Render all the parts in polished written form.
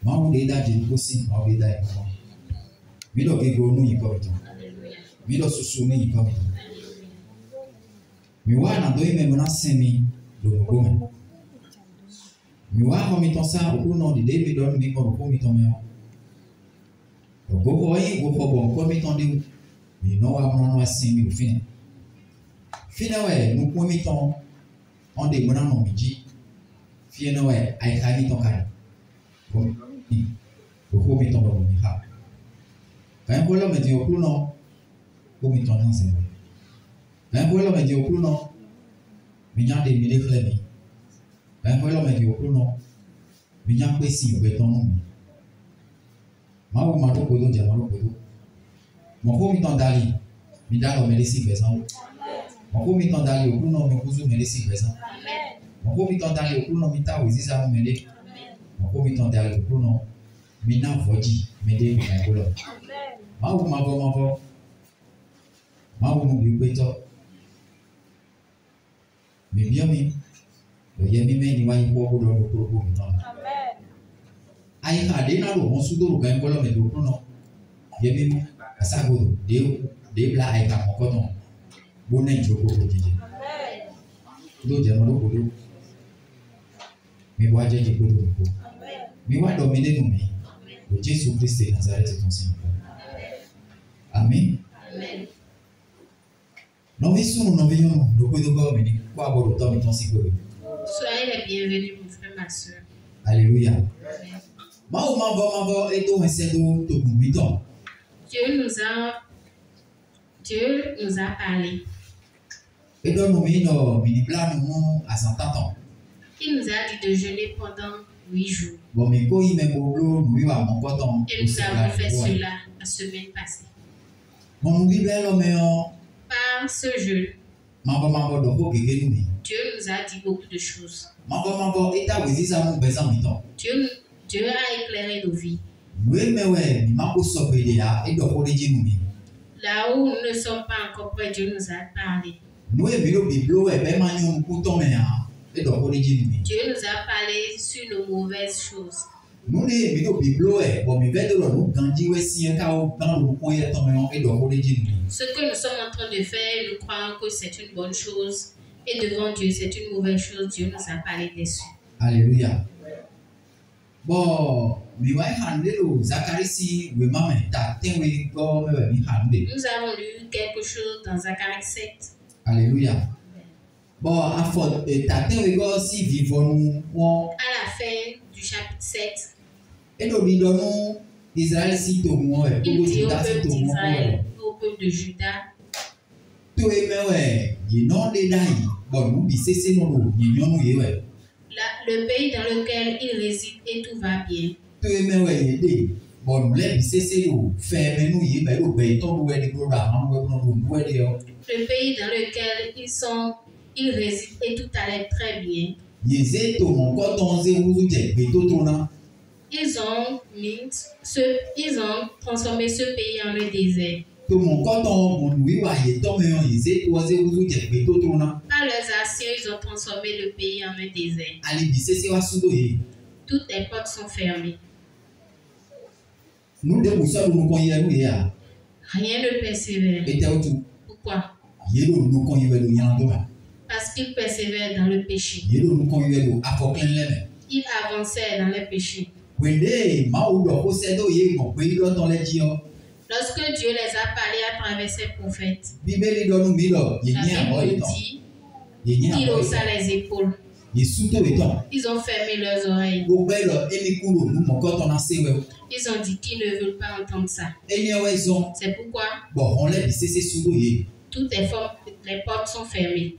Mawu de da di kosi, mawu de da iko. Mi do ke gro nu iko bito. Mi do susu ni iko bito. Mi wa na do ime mona semi do gome. Mi wa ho mi tonsa o no de David don mi ko mi ton me. Go ko yi go ko bon ko mi ton de. Mi no wa mo no semi o fini. Fini we nu ko mi ton on de mona no mi ji. Fini we ai ka mi ton ka. Ko mi ton do mi ha. Quand vous me dites au plus non, vous me tournez en zéro. Quand vous me dites au plus non, vous n'y avez des milliers de clés. Quand vous me dites au plus non, vous n'y avez pas si vous êtes en nom. Ma vous m'avez posé dire malo posé. Mon faux mi ton dali, mi dalo me laisser présent. Mon faux mi ton dali au plus non, me cousu me laisser présent. Mon faux mi ton dali au plus non, mi ta ou zisa me laisser. Mon faux mi ton dali au plus non, mi na voji me dé mi na kolo. Mawu mavo mawu mu bi peto mi biomi o ye mi me ni wa ipo ko do ko mi ton amen ai ha de na ro mo su do ro gan ko lo me do no ye mi asago de bla ai ka mo ko ton bo na jo ko jije amen do je mo ko do mi wa je ko do ko mi wa do mi de nu mi o Jésus Christ Nazareth ton Seigneur. Amen. Amen. Non, mais si nous n'avons pas de quoi de quoi, mais quoi avoir le temps de ton cycle. Soyez les bienvenus, mon frère, ma soeur. Alléluia. Maman, et donc, c'est de tout bouton. Dieu nous a parlé. Et donc, nous avons à 100 ans. Il nous a dit de jeûner pendant 8 jours. Bon, mais quand il m'a dit, et nous avons fait cela la semaine passée. Par ce jeûne, Dieu nous a dit beaucoup de choses. Dieu a éclairé nos vies. Là où nous ne sommes pas encore prêts, Dieu nous a parlé. Dieu nous a parlé sur nos mauvaises choses. Ce que nous sommes en train de faire, nous croyons que c'est une bonne chose. Et devant Dieu, c'est une mauvaise chose. Dieu nous a parlé dessus. Alléluia. Bon, nous avons lu quelque chose dans Zacharie 7. Alléluia. Bon, à la fin du chapitre 7, il dit au peuple d'Israël, au peuple de Juda, le pays dans lequel il réside et tout va bien. Le pays dans lequel ils résident et tout allait très bien. Ils ont transformé ce pays en un désert. Par leurs actions, ils ont transformé le pays en un désert. Toutes les portes sont fermées. Rien ne persévère. Pourquoi? Parce qu'ils persévèrent dans le péché. Ils avançaient dans le péché. Lorsque Dieu les a parlé à travers ses prophètes, la Bible dit qu'il haussa les épaules. Ils ont fermé leurs oreilles. Ils ont dit qu'ils ne veulent pas entendre ça. C'est pourquoi toutes les portes sont fermées.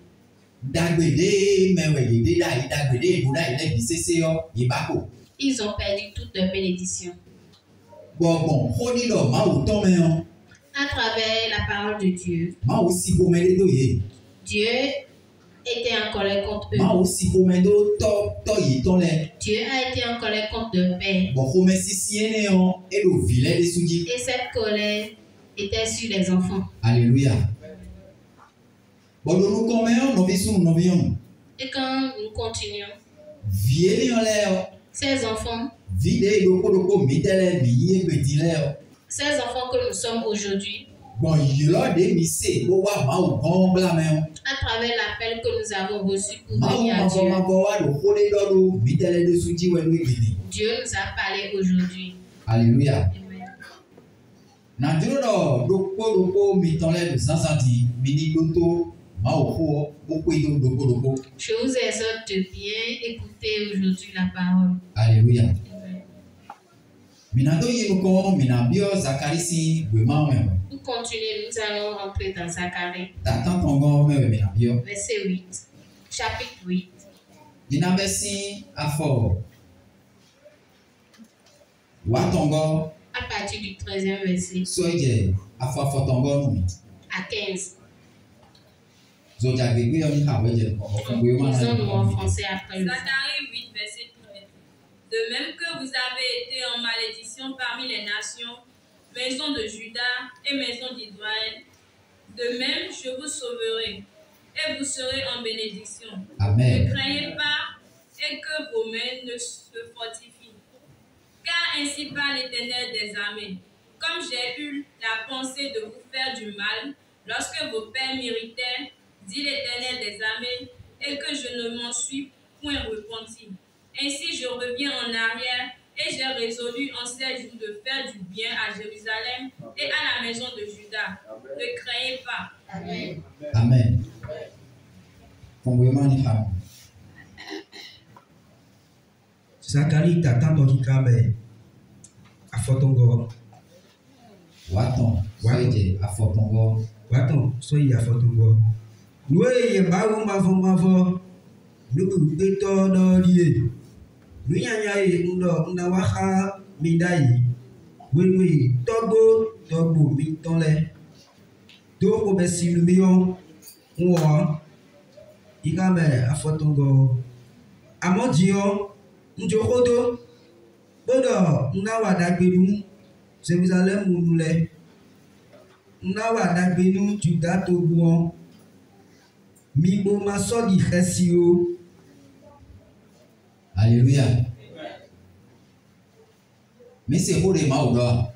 Ils ont perdu toute leur bénédiction. À travers la parole de Dieu, Dieu était en colère contre eux. Dieu a été en colère contre leur père. Et cette colère était sur les enfants. Alléluia. Et quand nous continuons, Ces enfants que nous sommes aujourd'hui, à travers l'appel que nous avons reçu pour venir à Dieu, Dieu nous a parlé aujourd'hui. Alléluia. Je vous exhorte de bien écouter aujourd'hui la parole. Alléluia. Nous continuons, nous allons rentrer dans Zacharie. Verset 8. Chapitre 8. À partir du 13e verset. À 15. Zacharie 8, verset 13. De même que vous avez été en malédiction parmi les nations, maison de Juda et maison d'Israël, de même je vous sauverai et vous serez en bénédiction. Amen. Ne craignez pas et que vos mains ne se fortifient. Car ainsi parle l'Éternel des armées. Comme j'ai eu la pensée de vous faire du mal, lorsque vos pères m'irritaient, dit l'Éternel des armées, et que je ne m'en suis point repenti. Ainsi je reviens en arrière, et j'ai résolu en ces jours de faire du bien à Jérusalem et à la maison de Juda. Ne craignez pas. Amen. Amen. Zacharie t'attend ton kikabe à Fotongo. Waton, soyez à Fotongo. Waton, soyez à Fotongo. Nous y mavo. Nous béton dans lié. Nous y a une waha midai. Oui, Togo, mitole. Togo bessi le million. Ouah. Ikame à Fotongo. Amodio. Njokodo bodo ngawa dagbenu Jérusalem munule ngawa dagbenu Juda tobuon mibo masodi khesio. Alléluia. Mais c'est pour les maouda.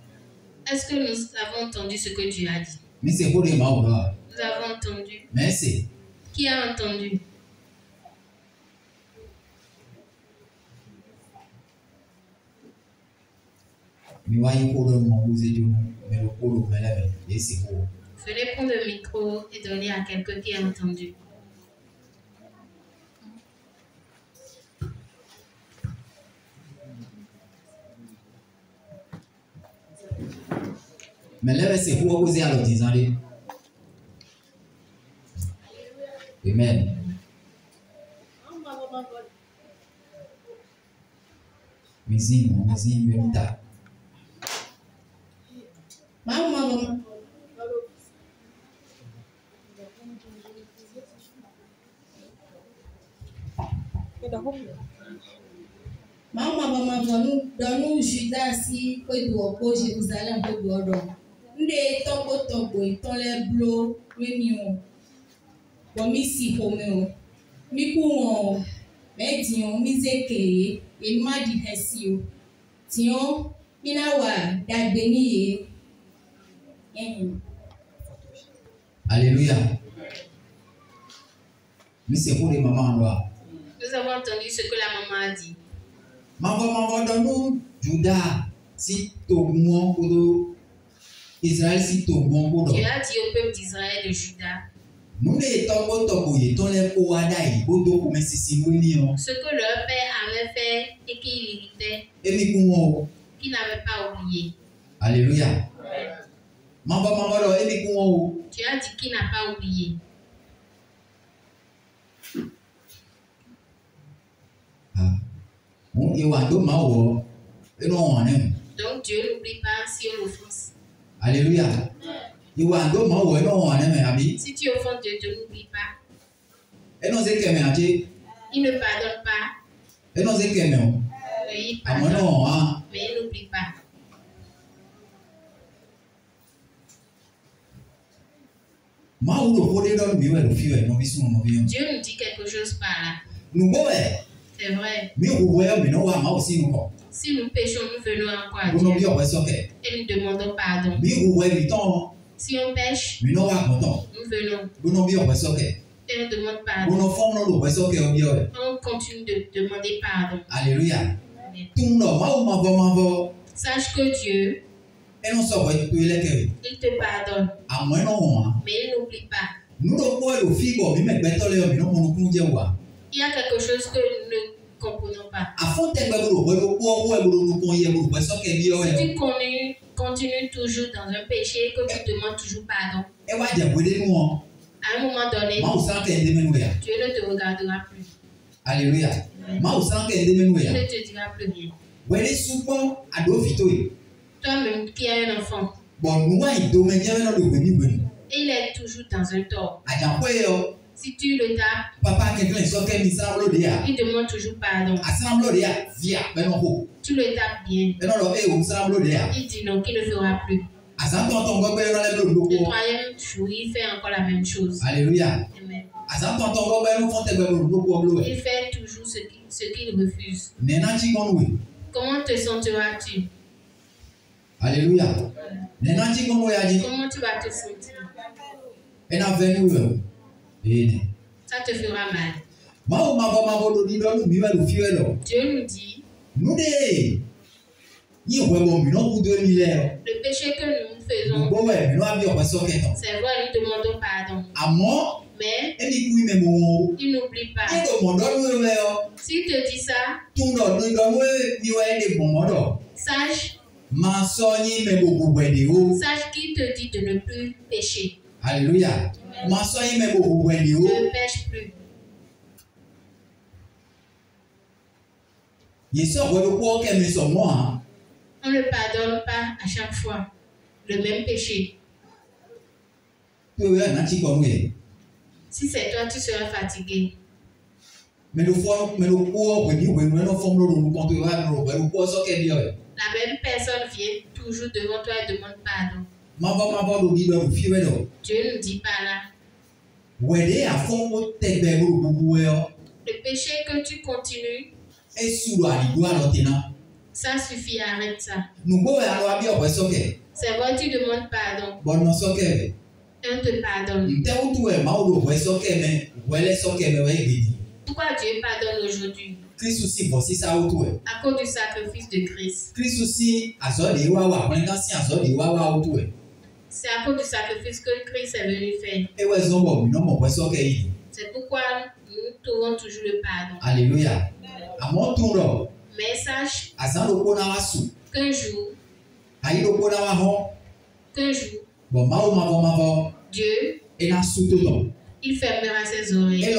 Est-ce que nous avons entendu ce que Dieu a dit? Mais c'est pour les maouda. Nous avons entendu. Merci. Qui a entendu? Venez prendre le micro et donner à quelqu'un qui a entendu. Mais là, c'est pour opposer à l'autre disant. Amen. Mizimo, Benita. Mama. Dans Juda si que doit pour Jérusalem que doit donc. Ndé tombo ton les blo réunion. Bon misi homeo. Miku mais dion miseke et madi hesio. Dion inawa dagbeni. Alléluia. Mais c'est pour les mamans là. Nous avons entendu ce que la maman a dit. Maman dans nous Juda si Togo pour Israël si Togo. Dieu a dit au peuple d'Israël de Juda. Nous les Togo les Kouadaï bodo comme si ce que leur père avait fait et qui irritait. Qui n'avait pas oublié. Alléluia. Tu as dit qu'il n'a pas oublié. Donc Dieu n'oublie pas si on l'offense. Alléluia. Si tu offenses Dieu, Dieu n'oublie pas. Il ne pardonne pas. Il pardonne, mais il n'oublie pas. Dieu nous dit quelque chose par là. C'est vrai. Mais vous voyez, mais non, moi aussi, nous. Si nous péchons, nous venons encore à Dieu. Et nous demandons pardon. Mais vous voyez, si on pêche, nous venons. Et nous demandons pardon. On continue de demander pardon. Alléluia. Sache que Dieu, il te pardonne. Mais il n'oublie pas. Il y a quelque chose que nous ne comprenons pas. Si tu continues toujours dans un péché et que tu demandes toujours pardon, à un moment donné, Dieu ne te regardera plus. Alléluia. Il ne te dira plus rien. Toi-même qui as un enfant, il est toujours dans un tort. Si tu le tapes, il demande toujours pardon. Tu le tapes bien. Il dit non, qu'il ne fera plus. Le troisième jour, il fait encore la même chose. Alléluia. Amen. Il fait toujours ce qu'il refuse. Comment te sentiras-tu? Alléluia. Comment tu vas te sentir? Ça te fera mal. Dieu nous dit, le péché que nous faisons, c'est vrai, nous demandons pardon. Mais il n'oublie pas. S'il te dit ça, sache qu'il te dit de ne plus pécher. Alléluia. Ne pêche plus. On ne pardonne pas à chaque fois le même péché. Si c'est toi, tu seras fatigué. La même personne vient toujours devant toi et demande pardon. Dieu ne dit pas là. Le péché que tu continues, ça suffit, arrête ça. C'est vrai, tu demandes pardon. Et on te pardonne. Pourquoi Dieu pardonne aujourd'hui? À cause du sacrifice de Christ. C'est à cause du sacrifice que Christ est venu faire. C'est pourquoi nous trouvons toujours le pardon. Alléluia. Mais sache qu'un jour, Dieu, il fermera ses oreilles.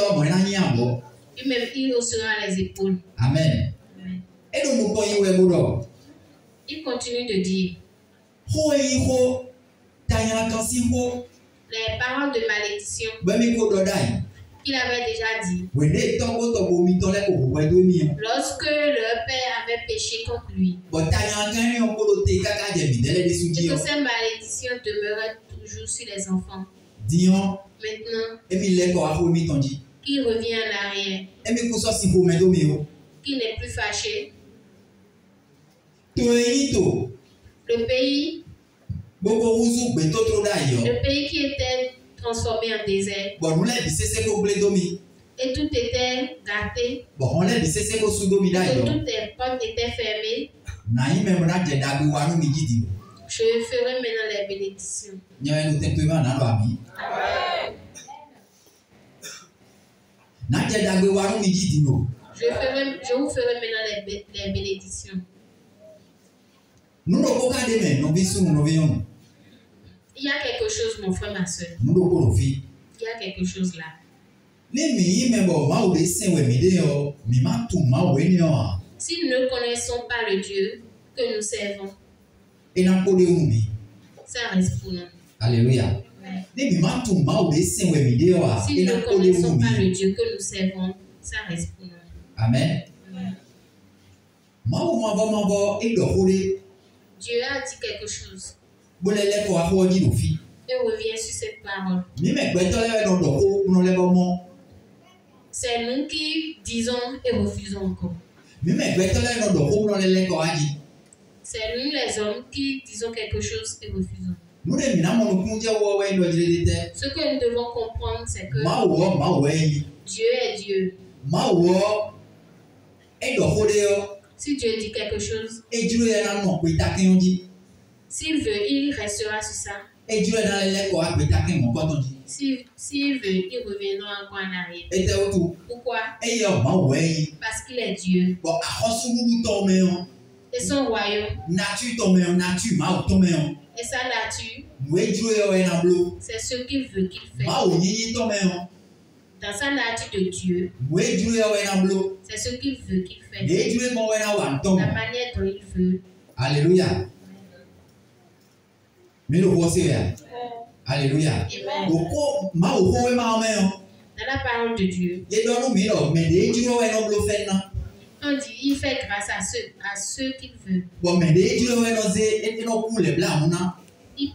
Il haussera les épaules. Amen. Il continue de dire les paroles de malédiction qu'il avait déjà dit lorsque leur père avait péché contre lui. Et que ces malédictions demeuraient toujours sur les enfants. Maintenant, qu'il revient en arrière, qu'il n'est plus fâché. Le pays qui était transformé en désert, et tout était gâté, et toutes les portes étaient fermées. Je ferai maintenant les bénédictions. Je vous ferai maintenant les bénédictions. Il y a quelque chose, mon frère, ma soeur. Il y a quelque chose là. Si nous ne connaissons pas le Dieu que nous servons, ça reste pour nous. Alléluia. Si nous ne connaissons pas le Dieu que nous servons, ça reste pour nous. Amen. Dieu a dit quelque chose. Et revient sur cette parole. C'est nous qui disons et refusons encore. C'est nous les hommes qui disons quelque chose et refusons. Ce que nous devons comprendre, c'est que Dieu est Dieu. Si Dieu dit quelque chose, s'il veut, il restera sur ça. S'il veut, il reviendra encore en arrière. Pourquoi? Parce qu'il est Dieu. Et son royaume, et sa nature, c'est ce qu'il veut qu'il fasse. Dans sa nature de Dieu, c'est ce qu'il veut qu'il fasse. La manière dont il veut. Alléluia. Mais le roi c'est Alléluia. Dans la parole de Dieu, on dit il fait grâce à ceux qu'il veut. Il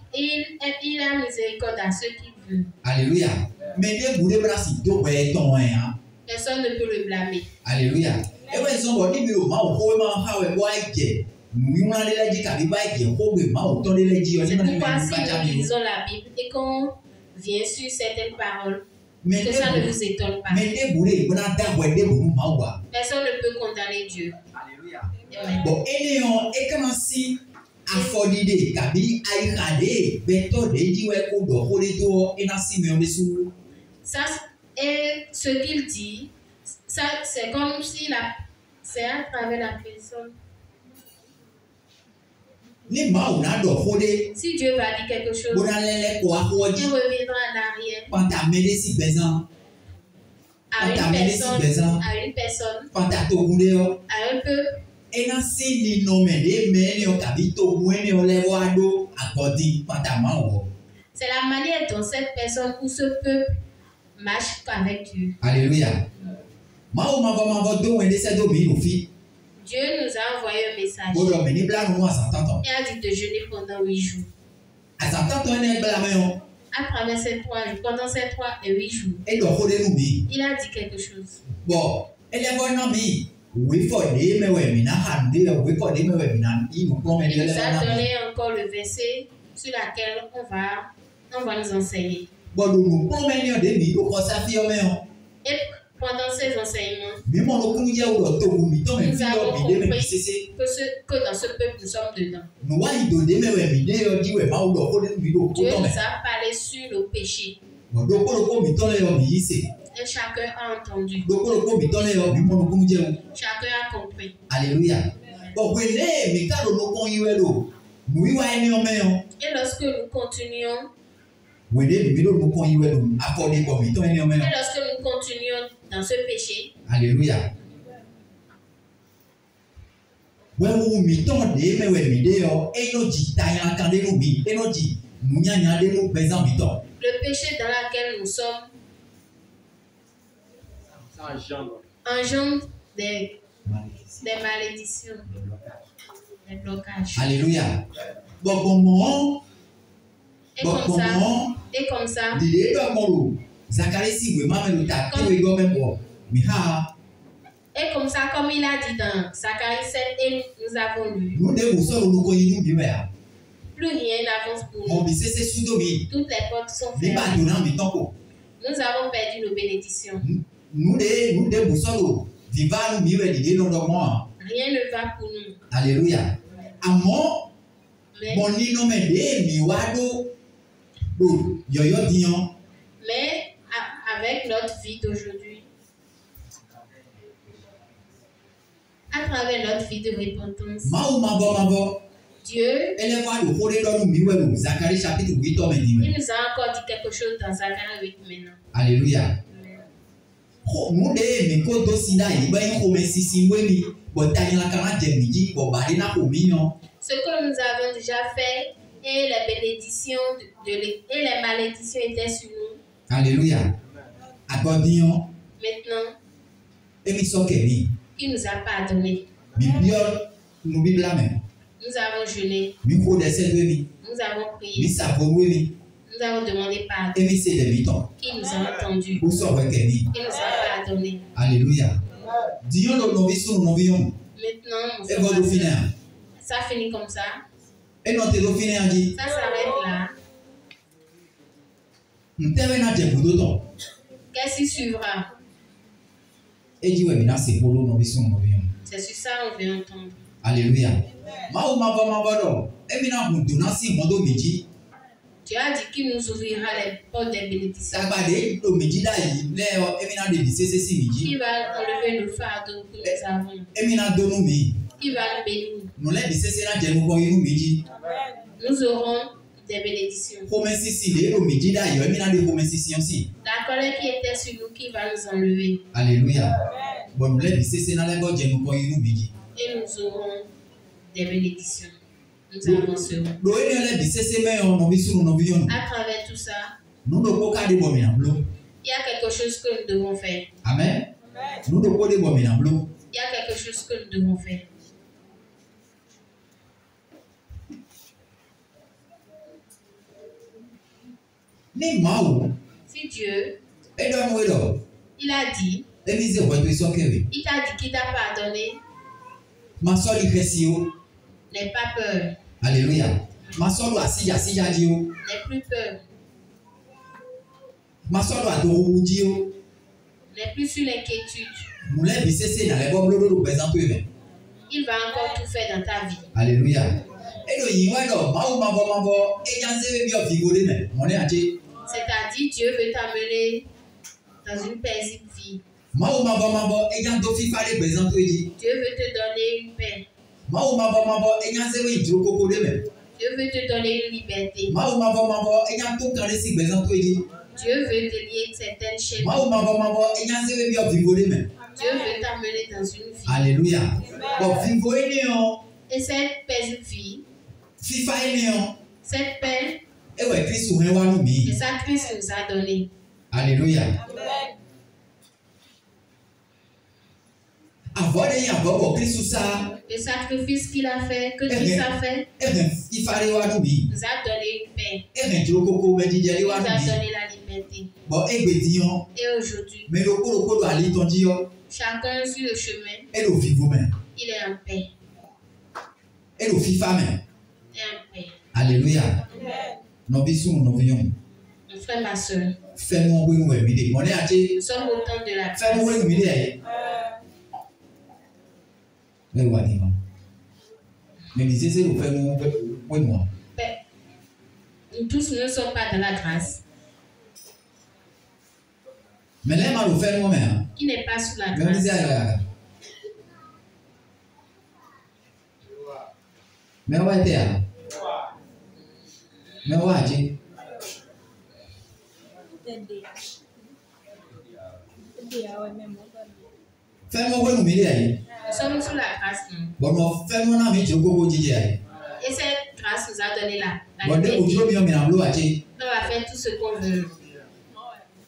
a miséricorde à ceux qu'il veut. Alléluia. Personne ne peut le blâmer. Alléluia. C'est pourquoi si nous lisons la Bible et qu'on vient sur certaines paroles, que ça ne vous étonne pas. Personne ne peut condamner Dieu. Alléluia. Bon, et comment si affordide kabi aïrade beto deji we ko do holedo enasi me onesu. Ça et ce qu'il dit, ça c'est comme si c'est à travers la personne. Si Dieu va dire quelque chose, il reviendra en arrière. À une personne, à un peu. C'est la manière dont cette personne ou ce peuple marche avec Dieu. Alléluia. Dieu nous a envoyé un message. Il a dit de jeûner pendant 8 jours. À travers ces 3 jours, pendant ces 3 et 8 jours, il a dit quelque chose. Bon, il nous a donné encore le verset sur lequel on va nous enseigner. Et pendant ces enseignements, nous avons compris que dans ce peuple nous sommes dedans. Dieu nous a parlé sur le péché. Et chacun a entendu. Chacun a compris. Alléluia. Et lorsque nous continuons, dans ce péché, alléluia. Le péché dans lequel nous sommes engendre des malédictions, des blocages. Alléluia. Et comme ça, et comme ça, comme il a dit dans Zacharie 7, et nous avons lu, plus rien n'avance pour nous. Toutes les portes sont fermées. Nous avons perdu nos bénédictions. Rien ne va pour nous. Alléluia. Mais avec notre vie d'aujourd'hui, à travers notre vie de repentance, Dieu, il nous a encore dit quelque chose dans Zacharie 8 maintenant. Alléluia. Ce que nous avons déjà fait et les bénédictions et les malédictions étaient sur nous. Alléluia. Maintenant, il nous a pardonné. Nous avons jeûné. Nous avons prié. Nous avons demandé pardon. Il nous a entendu. Il nous a pardonner. Alléluia. Dieu le novice ou novion. Maintenant, ça finit comme ça. Et non, tu finir dit. Ça s'arrête là. Qu'est-ce qui suivra? Et dit, ouais, c'est pour le novice ou novion. C'est sur ça qu'on veut entendre. Alléluia. Tu as dit qu'il nous ouvrira les portes des bénédictions. Qui va enlever le fardeau que nous avons. Qui va nous bénir. Nous aurons des bénédictions. La colère qui était sur nous, qui va nous enlever. Alléluia. Et nous aurons des bénédictions. Nous avancerons. À travers tout ça, il y a quelque chose que nous devons faire. Amen. Il y a quelque chose que nous devons faire. Si Dieu, il a dit, il t'a dit qu'il t'a pardonné, n'aie pas peur. Alléluia. N'aie plus peur. N'aie plus sur l'inquiétude. Il va encore tout faire dans ta vie. Alléluia. C'est-à-dire, Dieu veut t'amener dans une paisible vie. Dieu veut te donner une paix. Dieu veut te donner une liberté. Dieu veut te lier certaines chaînes. Dieu veut t'amener dans une vie. Alléluia. Et cette paisible vie, cette paix, et ça Christ nous a donné. Alléluia. Le sacrifice qu'il a fait, que Christ a fait, nous a donné une paix. Nous a donné la liberté. Et aujourd'hui, chacun sur le chemin, il est en paix. Et en paix. Alléluia. Mon frère, ma soeur, nous sommes au temps de la grâce. Nous tous ne sommes pas dans la grâce. Qui n'est pas sous la grâce. Nous sommes sous la grâce. Et cette grâce nous a donné la liberté. On va faire tout ce qu'on veut.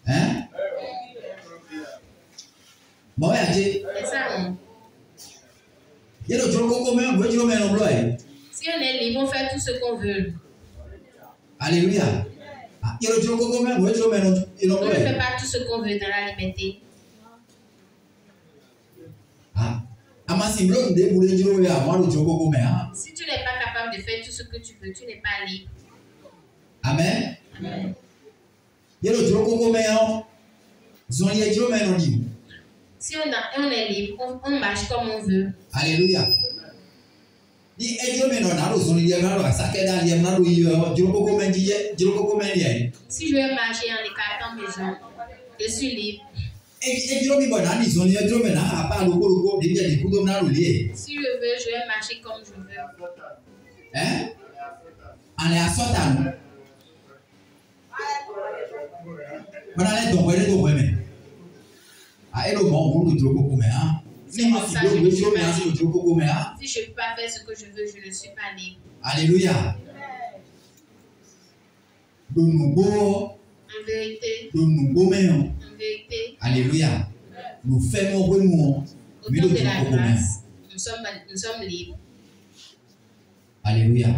Hein? C'est ça, non? Si on est libre, on fait tout ce qu'on veut. Alléluia. On ne fait pas tout ce qu'on veut dans la liberté. Si tu n'es pas capable de faire tout ce que tu veux, tu n'es pas libre. Amen. Amen. Si on est libre, on marche comme on veut. Alléluia. Si je veux marcher en écartant mes jambes, je suis libre. Si je veux, je vais marcher comme je veux. Hein? On est à Sotan. C'est comme ça, je ne suis pas libre. Si je ne peux pas faire ce que je veux, je ne suis pas libre. Alléluia. En vérité. En vérité. Alléluia. Nous faisons vraiment. Au temps de la grâce, nous sommes libres. Alléluia.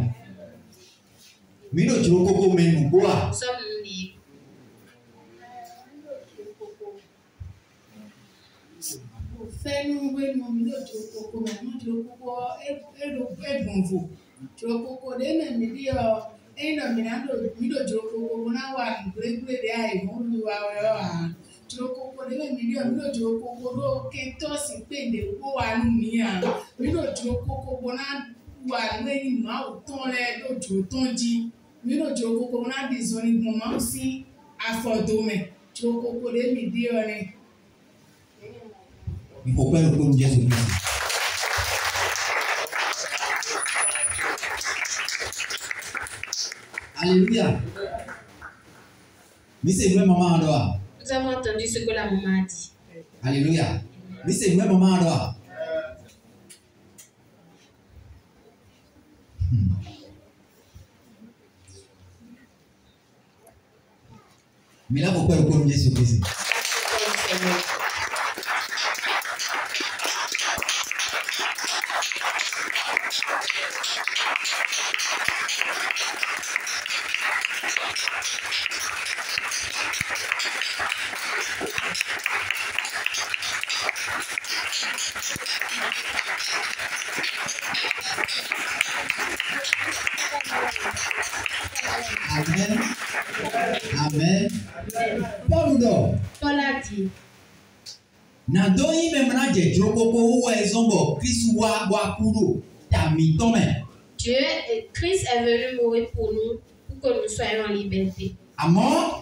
Nous sommes libres. Il faut pas le comme Jésus. Alléluia. Mais c'est vrai, maman Adoa. Nous avons entendu ce que la maman a dit. Alléluia. Mais c'est vrai, maman Adoa. Mais là, pourquoi le comme Jésus-Christ? Amen. Amen. Paul a dit. Christ est venu mourir pour nous, pour que nous soyons en liberté. Amen.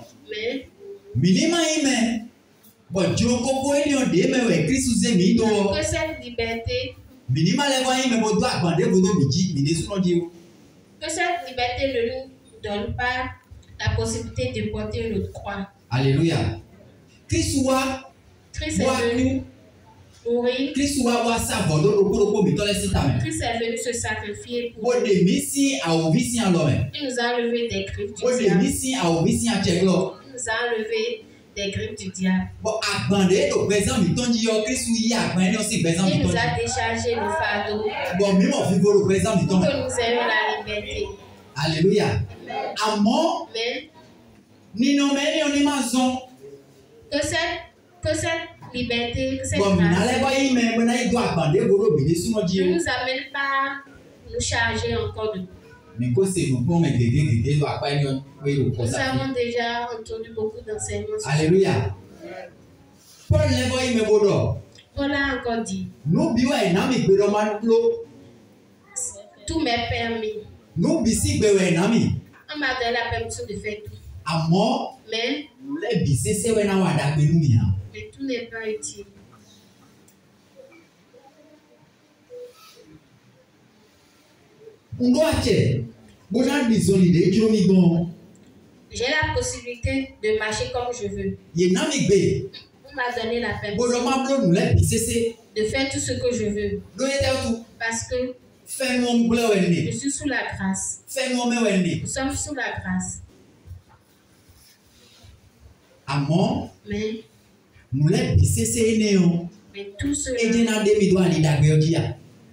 Que cette liberté, ne nous donne pas la possibilité de porter notre croix. Alléluia. Christ est venu mourir. Christ est venu se sacrifier pour nous. Il nous a enlevé des griffes du diable. Il nous a enlevé des griffes du diable. Il nous a déchargé le fardeau pour que nous ayons la liberté. Alléluia. Amen. Que cette liberté, que cette grâce ne nous amène pas nous charger encore de. Nous avons déjà entendu beaucoup d'enseignements. Alléluia. Paul a encore dit. Tout m'est permis. On m'a donné la permission de faire tout. Mais tout n'est pas utile. J'ai la possibilité de marcher comme je veux. On m'a donné la permission de faire tout ce que je veux. Parce que je suis sous la grâce. Nous sommes sous la grâce. Mais tout cela,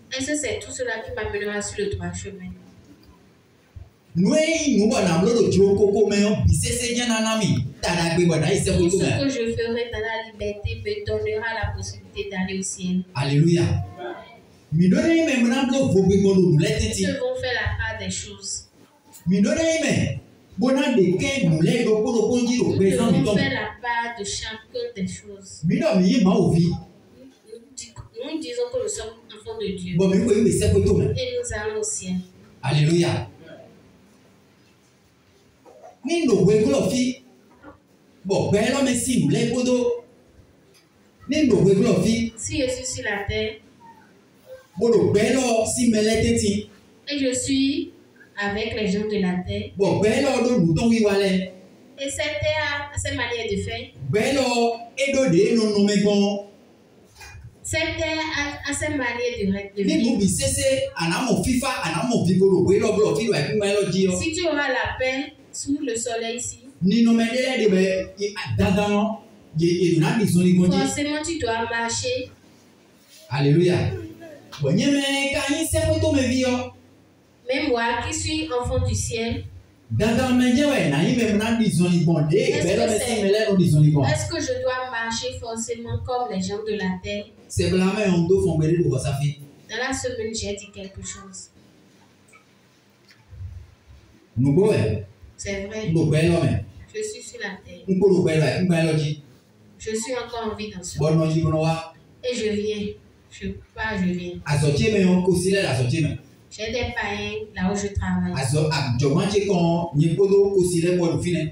est-ce que c'est tout cela qui m'amènera sur le droit chemin? Tout ce que je ferai dans la liberté me donnera la possibilité d'aller au ciel. Alléluia. Nous devons faire la part des choses. Nous devons faire la part de chacune des choses. Nous disons que nous sommes enfants de Dieu. Et nous allons au ciel. Alléluia. Si je suis sur la terre et je suis avec les gens de la terre, et cette terre a ses manières de faire, cette terre a ses manières de vivre. Si tu auras la paix sous le soleil ici, forcément tu dois marcher. Alléluia. Mais moi qui suis enfant du ciel, Est-ce que je dois marcher forcément comme les gens de la terre? Dans la semaine, j'ai dit quelque chose. C'est vrai. Je suis sur la terre. Je suis encore en vie dans ce monde. Et je viens. Je viens. J'ai des païens là où je travaille.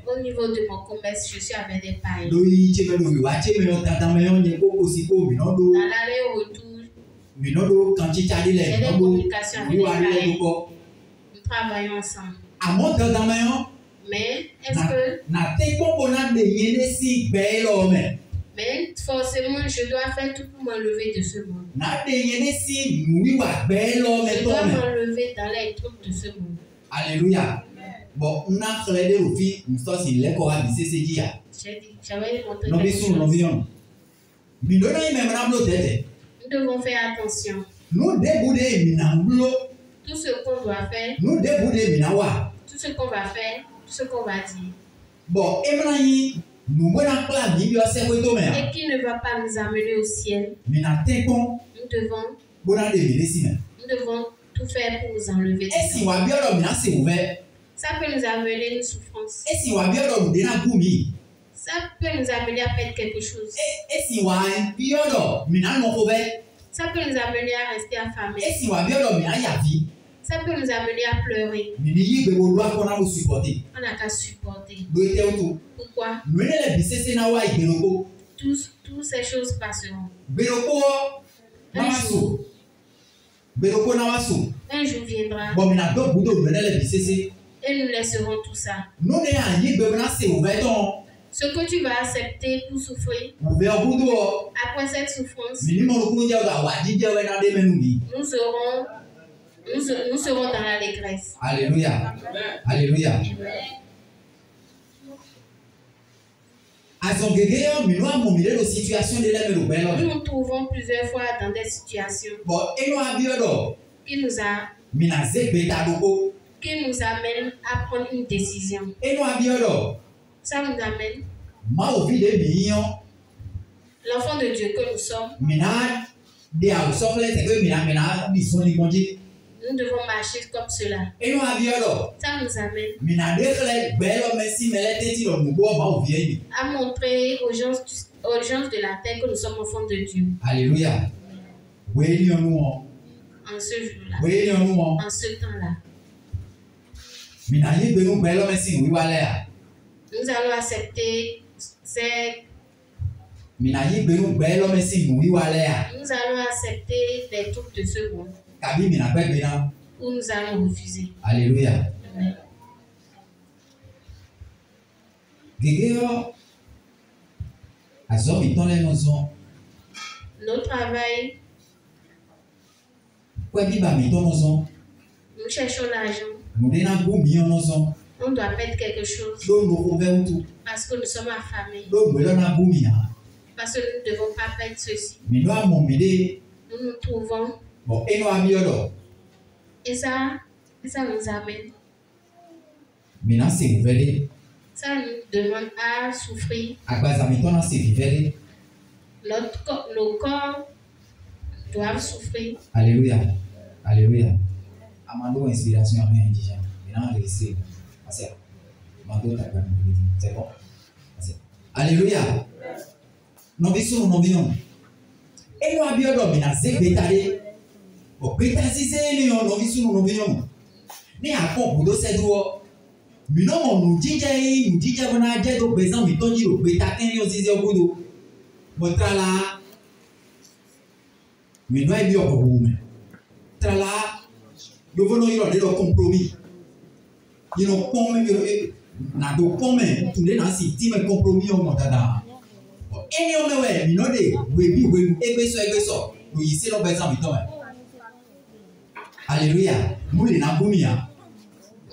Au niveau de mon commerce, je suis avec des païens. Dans l'aller-retour, j'ai des communications avec des païens. Nous travaillons ensemble. Mais est-ce que... Mais forcément, je dois faire tout pour m'enlever de ce monde. Je dois m'enlever dans les trucs de ce monde. Alléluia. Bon, on a créé des filles, nous sommes sur les corps à BCCJ. J'avais montré quelque chose. Nous devons faire attention. Nous tout ce qu'on doit faire. Tout ce qu'on va faire, tout ce qu'on va dire. Bon, et qui ne va pas nous amener au ciel. Nous devons tout faire pour nous enlever. Ça peut nous amener une souffrance. Ça peut nous amener à perdre quelque chose. Ça peut nous amener à rester affamés. Ça peut nous amener à pleurer. On n'a qu'à supporter. Pourquoi? Toutes ces choses passeront. Un jour viendra. Et nous laisserons tout ça. Ce que tu vas accepter pour souffrir, après cette souffrance, nous serons dans l'allégresse. Alléluia. Alléluia. Nous nous trouvons plusieurs fois dans des situations qui nous amènent à prendre une décision. Ça nous amène. L'enfant de Dieu que nous sommes. Nous devons marcher comme cela. Ça nous amène à montrer aux gens de la terre que nous sommes enfants de Dieu. Alléluia. En ce jour-là. En ce temps-là. Nous allons accepter nous allons accepter les trucs de ce monde. Ou nous allons refuser. Alléluia. Notre travail. Nous cherchons l'argent. On doit mettre quelque chose. Parce que nous sommes affamés. Parce que nous ne devons pas perdre ceci. Nous nous trouvons. Et ça nous amène. Ça nous demande à souffrir. Nos corps doivent souffrir. Alléluia. Alléluia. Amando inspiration à rien déjà. C'est bon. Alléluia. Non bisou non binon. Et nous abiodo mina zekbetare. Bo beta sise ni no bisou non binon. Ni akon budo seduo. Mino mo mujija bona je do bezan mi tonji ro beta ken yo sise obudo. Botrala. Mi no ebi okobume. Trala. Do vono yiro de do compromis. You know, na do come to the nasi team compromis on motada. Any other way, you know they we so we see no better with them. Hallelujah. Muli na bumia.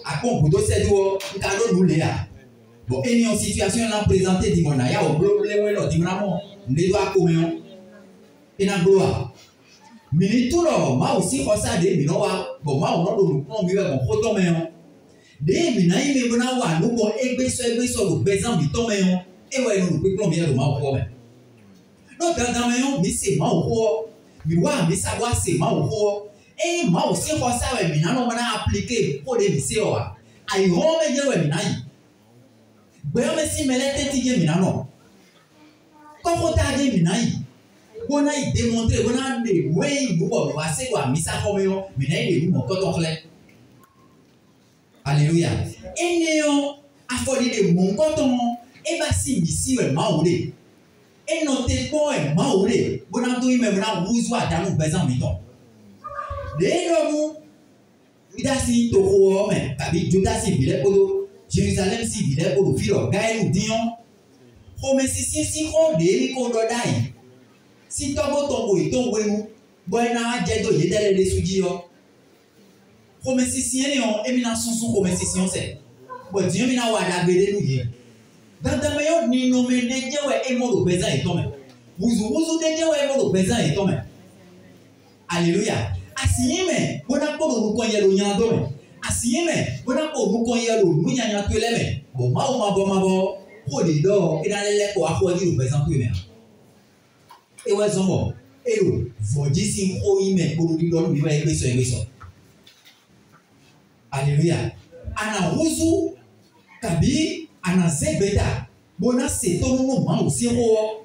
Akon budo sedo nkado nulea. But any situation là présenté dimona ya o problème lo dimramo ndedo akomeon. Ina gloire. Minituro ma aussi for ça de minowa, but ma on no do no mi be bon photo meon. de mina ime bona wa no ko egbe so lo bezan mi to me yon e wa no pe plomb ya lo ma ko me no dandan me yon mi se ma o mi wa mi sa wa se ma o e ma o se ko sa we mina no mana appliquer ko de mi se o ai ho me je we mina yi gbe o me si melete ti je mina no ko ko ta je mina yi bona i démontrer bona de wey bu bo wa se wa mi sa ko me yon mina yi de mo ko to kle. Alléluia. Et néon a fallu de mon coton et bah si ici ouais maoulé. Et non t'es bon et maoulé. Bon en tout il me voilà vous soit dans nous besoin miton. Les hommes idasi toko mais kabi juda si bile polo Jérusalem si bile polo filo gaé nous dions. Comme si on de ko dodai. Si tombo et tombo nous. Bona jedo yedele de sujiyo. Comme si on éminence son comme si on sait. Bon Dieu mina wa da bede nous hier. Dans ta meilleure ni nommé de Dieu et mon présent et toi même. Vous de Dieu et mon présent et toi même. Alléluia. Asiyeme bona ko no ko yelo nyando me. Asiyeme bona ko no ko yelo nu nyanya to leme. Bon ma bo ko de do ina lele ko afo di présent to me. E wa zombo. Elo voji sin o ime ko di do mi wa egbe so. Alléluia. Ana ruzu kabi ana zebeda bona se to no ma o si ho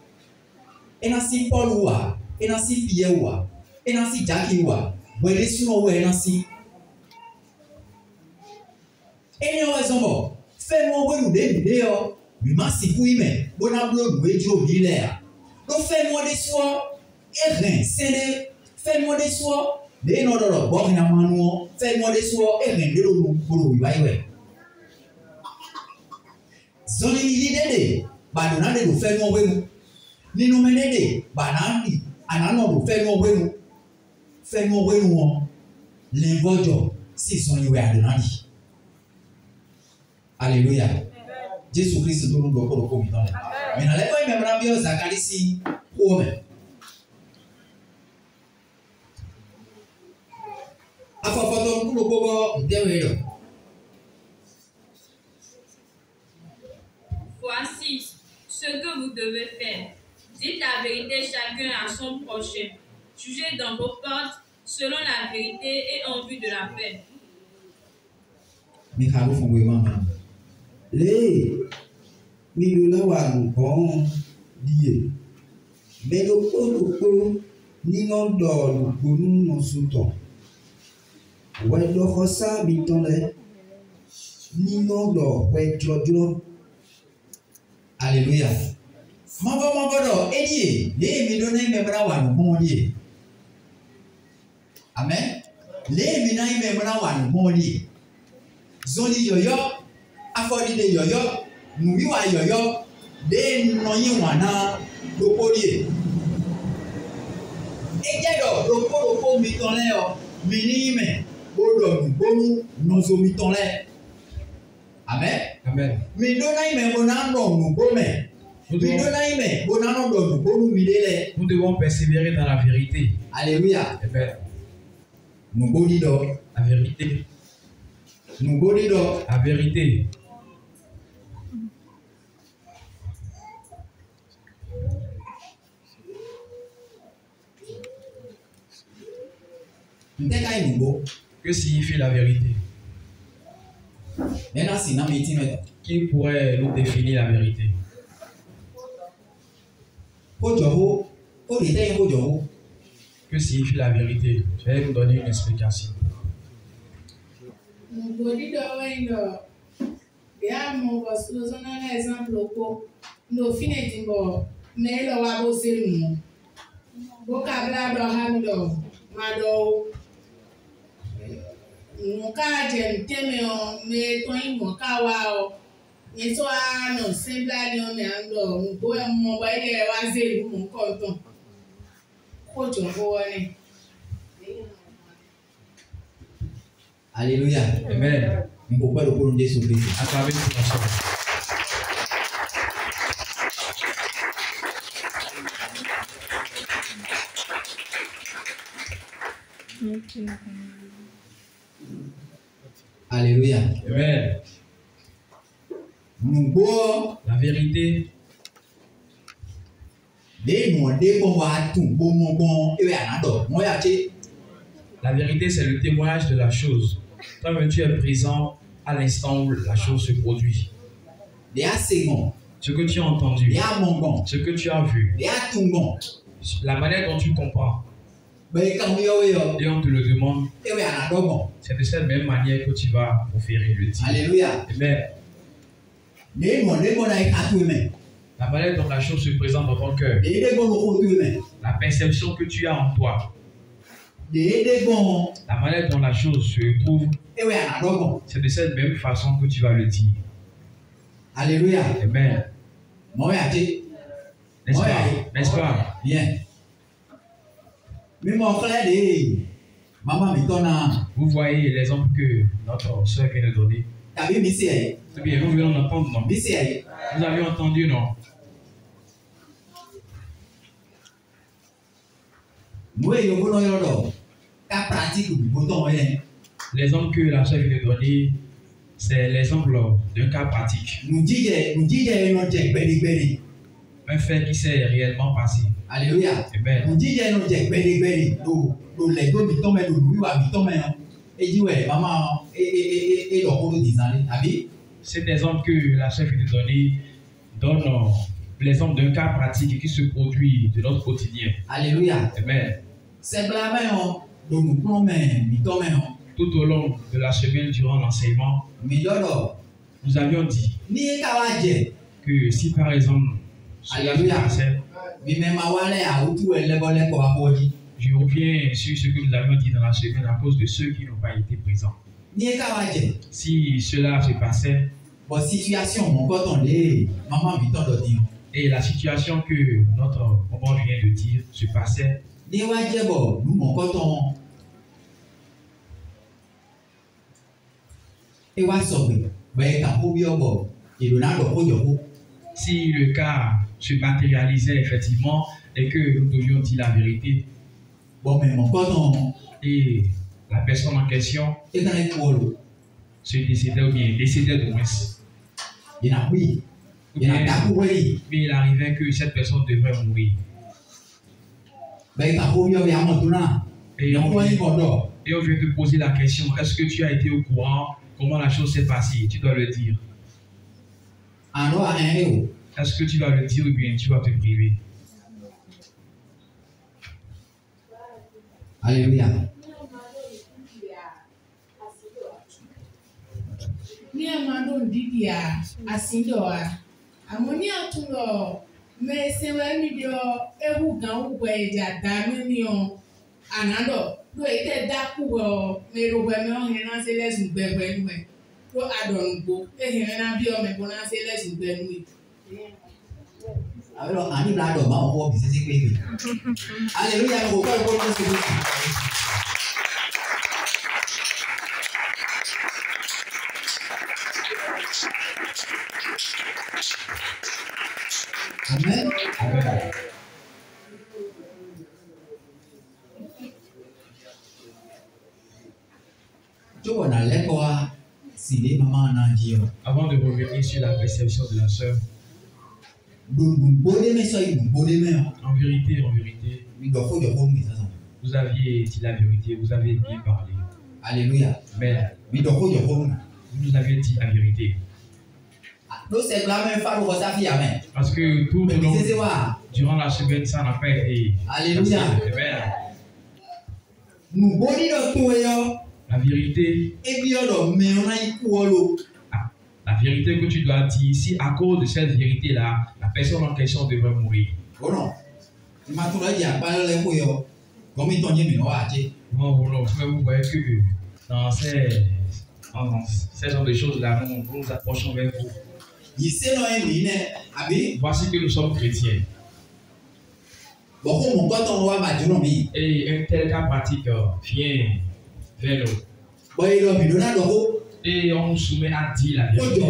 ena si Paul wa ena si Pierre wa ena si Jacques wa wele suno wa ena si ene o zombo fe mo we de video mi ma si fu ime bona blo we jo bi le a do fe mo de so erin sene fe mo de so de no do bo na manu fe mo de so erin de lo bolo wi bai we zoni yidede badona de do fe mo we mu nínú menede banani anano do fe mo we mu le bojo si so ni we adonani. Alléluia. Jésus Christ do do ko mi ton le mais na le ko me mra bi o Zacharie si ko me afofoto ku bobo ndewe yo. Voici ce que vous devez faire. Dites la vérité chacun à son prochain. Jugez dans vos portes selon la vérité et en vue de la paix. Le milula wa nko die. Meloko ni non do gonu no suto. We do khosa bitonle. Ni non do we jojo. Alléluia. Mavo do edie le mi do na me bra wa no mo die. Amen. Le mi na me bra wa no mo die. Zoli yoyo afodi de yoyo nuwi wa yoyo de no yin wa na do ko die. Eje do ko mi ton le o mi ni me o do bonu no zo mi ton le. Amen. Amen. Mi do na me mo na no nu bo me. Nous devons persévérer dans la vérité. Alléluia. Amen. Nous boni do la vérité. Nous boni do la vérité. Que signifie la vérité? Qui pourrait nous définir la vérité? Que signifie la vérité? Je vais vous donner une explication. Alléluia. Amen. Mais pourquoi le pour Jésus Christ? À travers cette chanson. Alléluia. Amen. La vérité. La vérité, c'est le témoignage de la chose. Toi-même, tu es présent à l'instant où la chose se produit. Ce que tu as entendu, ce que tu as vu, la manière dont tu comprends. Et on te le demande. C'est de cette même manière que tu vas proférer le dire. Alléluia. Amen. La manière dont la chose se présente dans ton cœur. La perception que tu as en toi. La manière dont la chose se trouve. C'est de cette même façon que tu vas le dire. Alléluia. Amen. N'est-ce pas? N'est-ce pas? Bien. Vous voyez l'exemple que notre soeur vient de donner. C'est bien, nous venons d'entendre, non? Vous avez entendu, non? L'exemple que la soeur vient de donner, c'est l'exemple d'un cas pratique. Un fait qui s'est réellement passé. Alléluia. Amen. Cet exemple que la chef vient de donner donne l'exemple d'un cas pratique qui se produit de notre quotidien. Alléluia. Amen. Tout au long de la semaine durant l'enseignement, nous avions dit que si par exemple cela se passait, je reviens sur ce que nous avions dit dans la semaine à cause de ceux qui n'ont pas été présents. Si cela se passait, et la situation que notre maman vient de dire se passait, si le cas se matérialisait effectivement et que nous devions dire la vérité, et la personne en question se décédait ou bien décédait de moins. Mais il arrivait que cette personne devrait mourir. Et on vient te poser la question, est-ce que tu as été au courant comment la chose s'est passée? Tu dois le dire. Est-ce que tu dois le dire ou bien tu vas te priver? Alléluia. Ni amando ndidia asindoa amoni atulo me sewe mi dio ewu gan ugwe ja danu ni o anado do ite daku wo me ro gbe me o he na se lesun gbegbe nu e to adorun gbo e he na bi o me bo na se lesun gbe nu e alors ani blado ma o bi se pe Alléluia ko ko se Amen. Amen. Avant de revenir sur la perception de la sœur, en vérité, vous aviez dit la vérité, vous avez bien parlé. Alléluia. Mais vous nous aviez dit la vérité. Parce que tout le long, durant la semaine, ça n'a pas été. Alléluia. La vérité. La vérité que tu dois dire, si à cause de cette vérité-là, la personne en question devrait mourir. Non, vous voyez que dans ces genres de choses-là, nous nous approchons vers vous. Voici que nous sommes chrétiens. Et un tel cas pratique vient vers nous. Et on nous soumet à dire la vérité.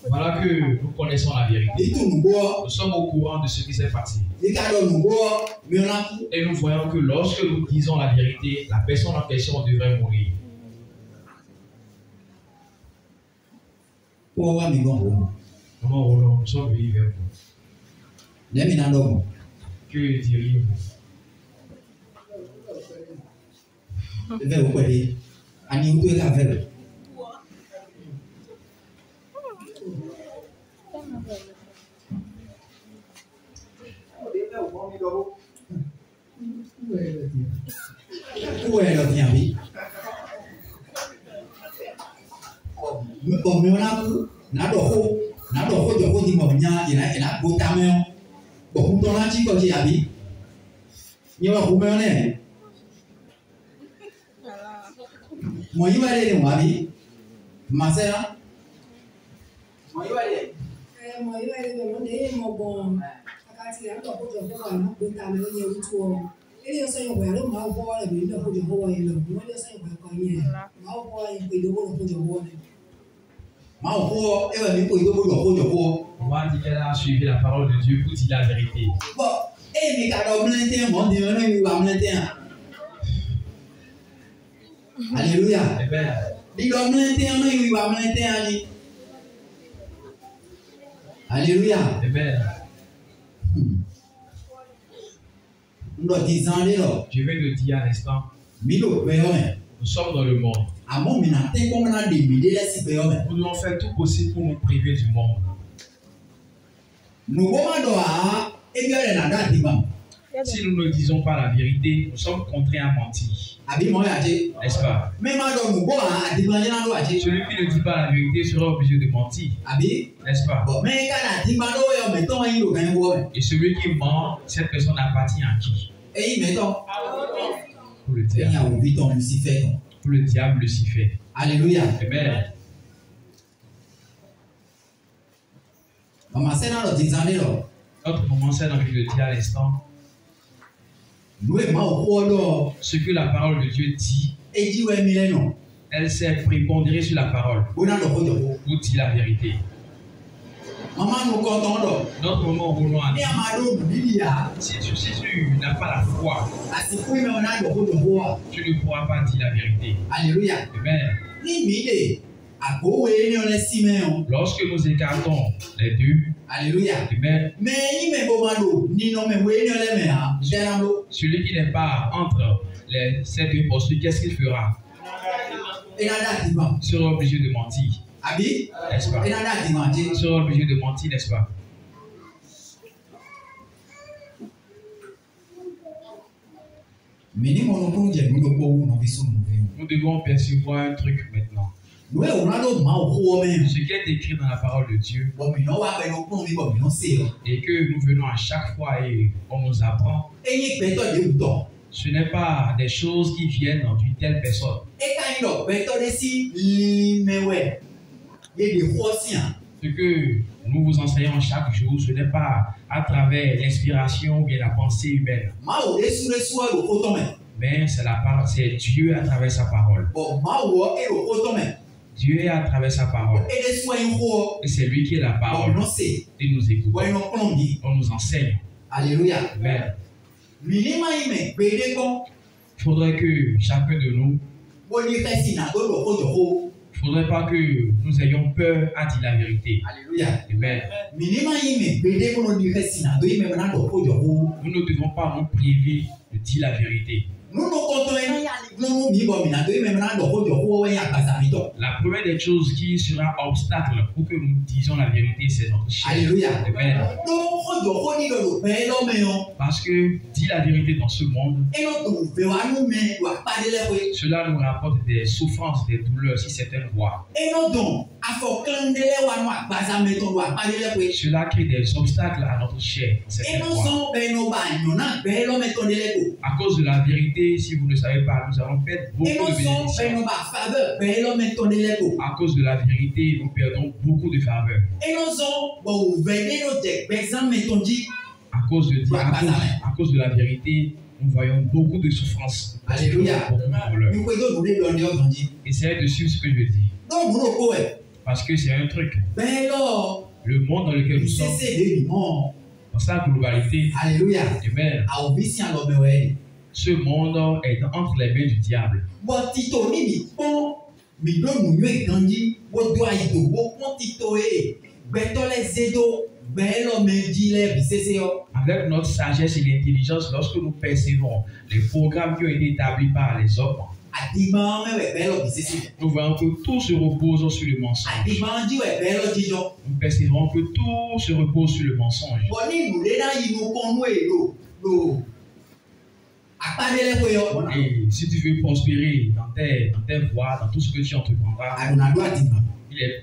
Voilà que nous connaissons la vérité. Nous sommes au courant de ce qui s'est passé. Et nous voyons que lorsque nous disons la vérité, la personne en question devrait mourir. Pour mi gon. Maman Roland, nous sommes venus vers vous. Lemi na dogo. Que diriez-vous? Vers vous quoi? Ani où est la vers? Où est le bien oui? Bon, mais on a na dogo jogo di mo nya ina botameo. Bon, on a dit quoi qui a dit? Il y a un problème né. Moi il va aller moi oui. Ma sœur. Moi il va aller. Moi il va aller on est mon bon. Akati ya ndo ko jogo wa na botameo ye utuo. Ile yose yo ya lo ma bo la bi ndo ko jogo wa ye lo. Mo le yose yo ko ye. Ma bo ye ko do ko jogo ne. On va dire qu'elle a suivi la parole de Dieu pour dire la vérité. Bon, mais alléluia. Amen. Alléluia. Amen. Je vais le dire à l'instant. Nous sommes dans le monde. Nous devons faire tout possible pour nous priver du monde. Si nous ne disons pas la vérité, nous sommes contraints à mentir. N'est-ce pas? Celui qui ne dit pas la vérité sera obligé de mentir. N'est-ce pas? Et celui qui ment, cette personne appartient à qui? Pour le diable. Pour le diable Lucifer. Alléluia. Amen. Notre moment, c'est d'envie de dire à l'instant ce que la parole de Dieu dit. Elle s'est prépondérée sur la parole pour dire la vérité. Notre moment où l'on a dit, si tu n'as pas la foi, tu ne pourras pas dire la vérité. Alléluia. Amen. Lorsque nous écartons les deux, alléluia. Amen. Celui qui n'est pas entre ces deux postures, qu'est-ce qu'il fera? Il sera obligé de mentir. N'est-ce pas? Il sera obligé de mentir, n'est-ce pas? Nous devons percevoir un truc maintenant. Ce qui est écrit dans la parole de Dieu et que nous venons à chaque fois et on nous apprend, ce n'est pas des choses qui viennent d'une telle personne. Ce que nous vous enseignons chaque jour, ce n'est pas à travers l'inspiration ou bien la pensée humaine. Mais c'est Dieu à travers sa parole. Dieu est à travers sa parole. Et c'est lui qui est la parole. Et nous écoute. On nous enseigne. Alléluia. Amen. Il faudrait que chacun de nous, il ne faudrait pas que nous ayons peur à dire la vérité. Alléluia. Amen. Nous ne devons pas nous priver de dire la vérité. La première des choses qui sera obstacle pour que nous disions la vérité, c'est notre chair. Alléluia. Amen. Parce que dire la vérité dans ce monde, cela nous rapporte des souffrances, des douleurs si certaines voient. Cela crée des obstacles à notre chair. À cause de la vérité, si vous ne savez pas, nous allons perdre beaucoup de bénédictions. À cause de la vérité, nous perdons beaucoup de faveur. À cause de la vérité, nous voyons beaucoup de souffrances. Alléluia. Essayez de suivre ce que je dis. Parce que c'est un truc. Le monde dans lequel nous sommes, dans sa globalité, alléluia. Amen. Ce monde est entre les mains du diable. Avec notre sagesse et l'intelligence, lorsque nous percevons les programmes qui ont été établis par les hommes, nous voyons que tout se repose sur le mensonge. Nous percevrons que tout se repose sur le mensonge. Et si tu veux prospérer dans tes voies, dans tout ce que tu entreprendras,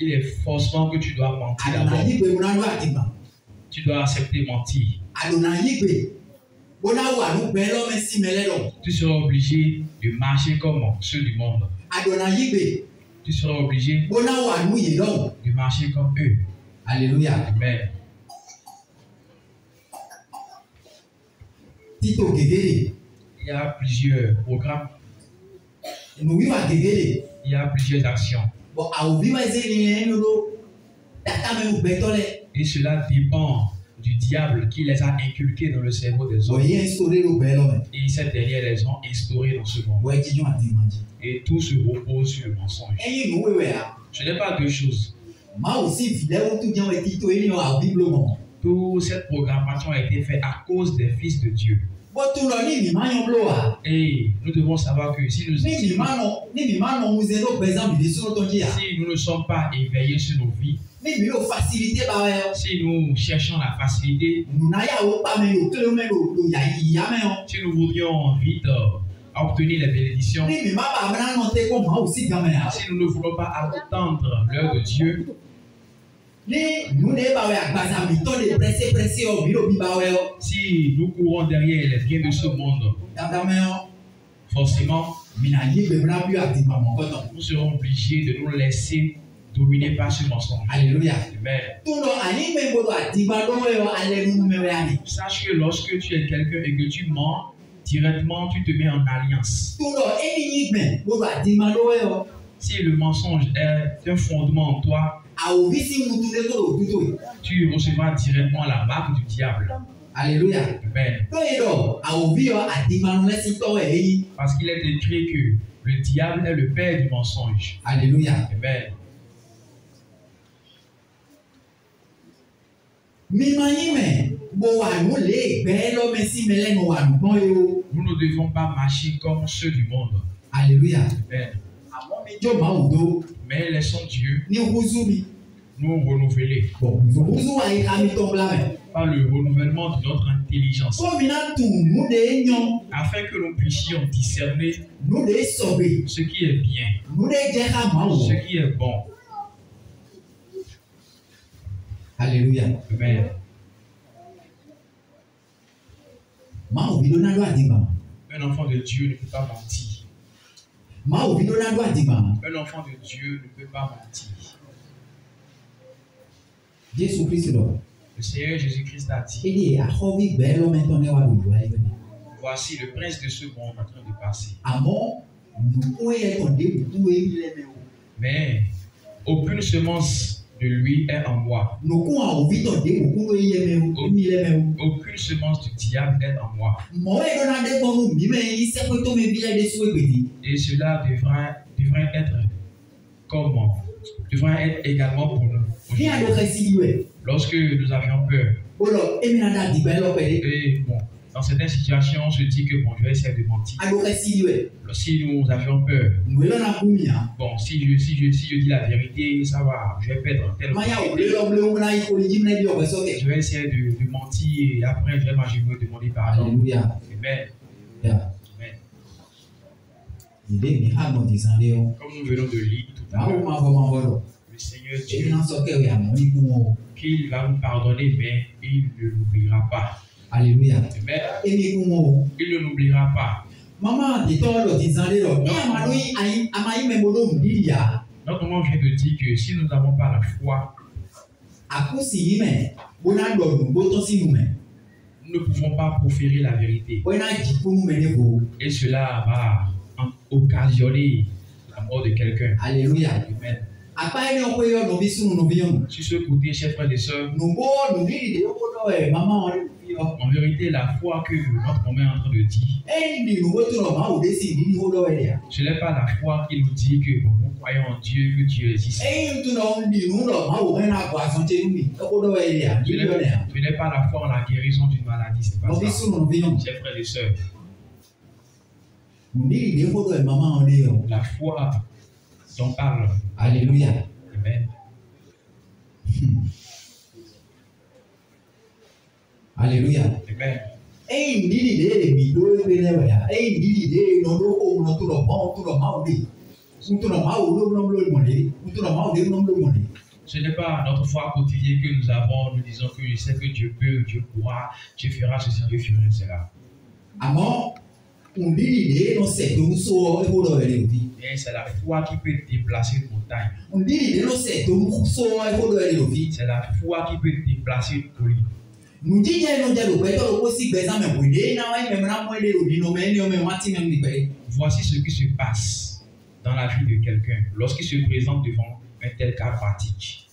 il est forcément que tu dois mentir d'abord. Tu dois accepter mentir. Tu seras obligé de marcher comme ceux du monde. Tu seras obligé de marcher comme eux. Alléluia. Amen. Il y a plusieurs programmes. Il y a plusieurs actions. Et cela dépend du diable qui les a inculqués dans le cerveau des hommes. Et cette dernière les ont instaurés dans ce monde. Et tout se repose sur le mensonge. Ce n'est pas deux choses. Toute cette programmation a été faite à cause des fils de Dieu. Et nous devons savoir que si nous ne sommes pas éveillés sur nos vies, si nous cherchons la facilité, si nous voudrions vite obtenir les bénédictions, si nous ne voulons pas attendre l'heure de Dieu, si nous courons derrière les biens de ce monde, forcément, nous serons obligés de nous laisser dominer par ce mensonge. Alléluia. Amen. Sache que lorsque tu es quelqu'un et que tu mens, directement tu te mets en alliance. Si le mensonge est un fondement en toi, tu recevras directement la marque du diable. Alléluia. Amen. Parce qu'il est écrit que le diable est le père du mensonge. Alléluia. Amen. Nous ne devons pas marcher comme ceux du monde. Alléluia. Amen. Mais laissons Dieu nous renouveler par le renouvellement de notre intelligence, afin que nous puissions discerner ce qui est bien, ce qui est bon. Alléluia. Amen. Un enfant de Dieu ne peut pas mentir. Un enfant de Dieu ne peut pas mentir. Le Seigneur Jésus-Christ a dit: voici le prince de ce monde en train de passer. Mais aucune semence de lui est en moi. Aucune semence du diable est en moi. Et cela devrait être également pour nous. Lorsque nous avions peur. Et bon, dans certaines situations, on se dit que bon, je vais essayer de mentir. Si nous avions peur, bon, si je dis la vérité, ça va, je vais perdre tellement. Je vais essayer de mentir et après je vais me demander pardon. Alléluia. Amen. Amen. Comme nous venons de lire tout à l'heure, le Seigneur Dieu, qu'il va nous pardonner, mais il ne l'oubliera pas. Alléluia. Amen. Il ne l'oubliera pas. Maman, notre maman vient de dire que si nous n'avons pas la foi, nous ne pouvons pas proférer la vérité. Et cela va occasionner la mort de quelqu'un. Alléluia. Amen. Sur ce côté, chers frères et sœurs, en vérité, la foi que notre maman est en train de dire, ce n'est pas la foi qui nous dit que bon, nous croyant en Dieu, que Dieu existe. Tu n'es pas la foi en la guérison d'une maladie, c'est pas ça. Chers frères et sœurs, la foi dont parle. Alléluia. Amen. Alléluia. Amen. Ce n'est pas notre foi quotidienne que nous avons, nous disons que je sais que Dieu peut, Dieu pourra, Dieu fera ceci, Dieu fera cela. Et c'est la foi qui peut déplacer une montagne. C'est la foi qui peut déplacer une colline. Voici ce qui se passe dans la vie de quelqu'un lorsqu'il se présente devant un tel cas pratique.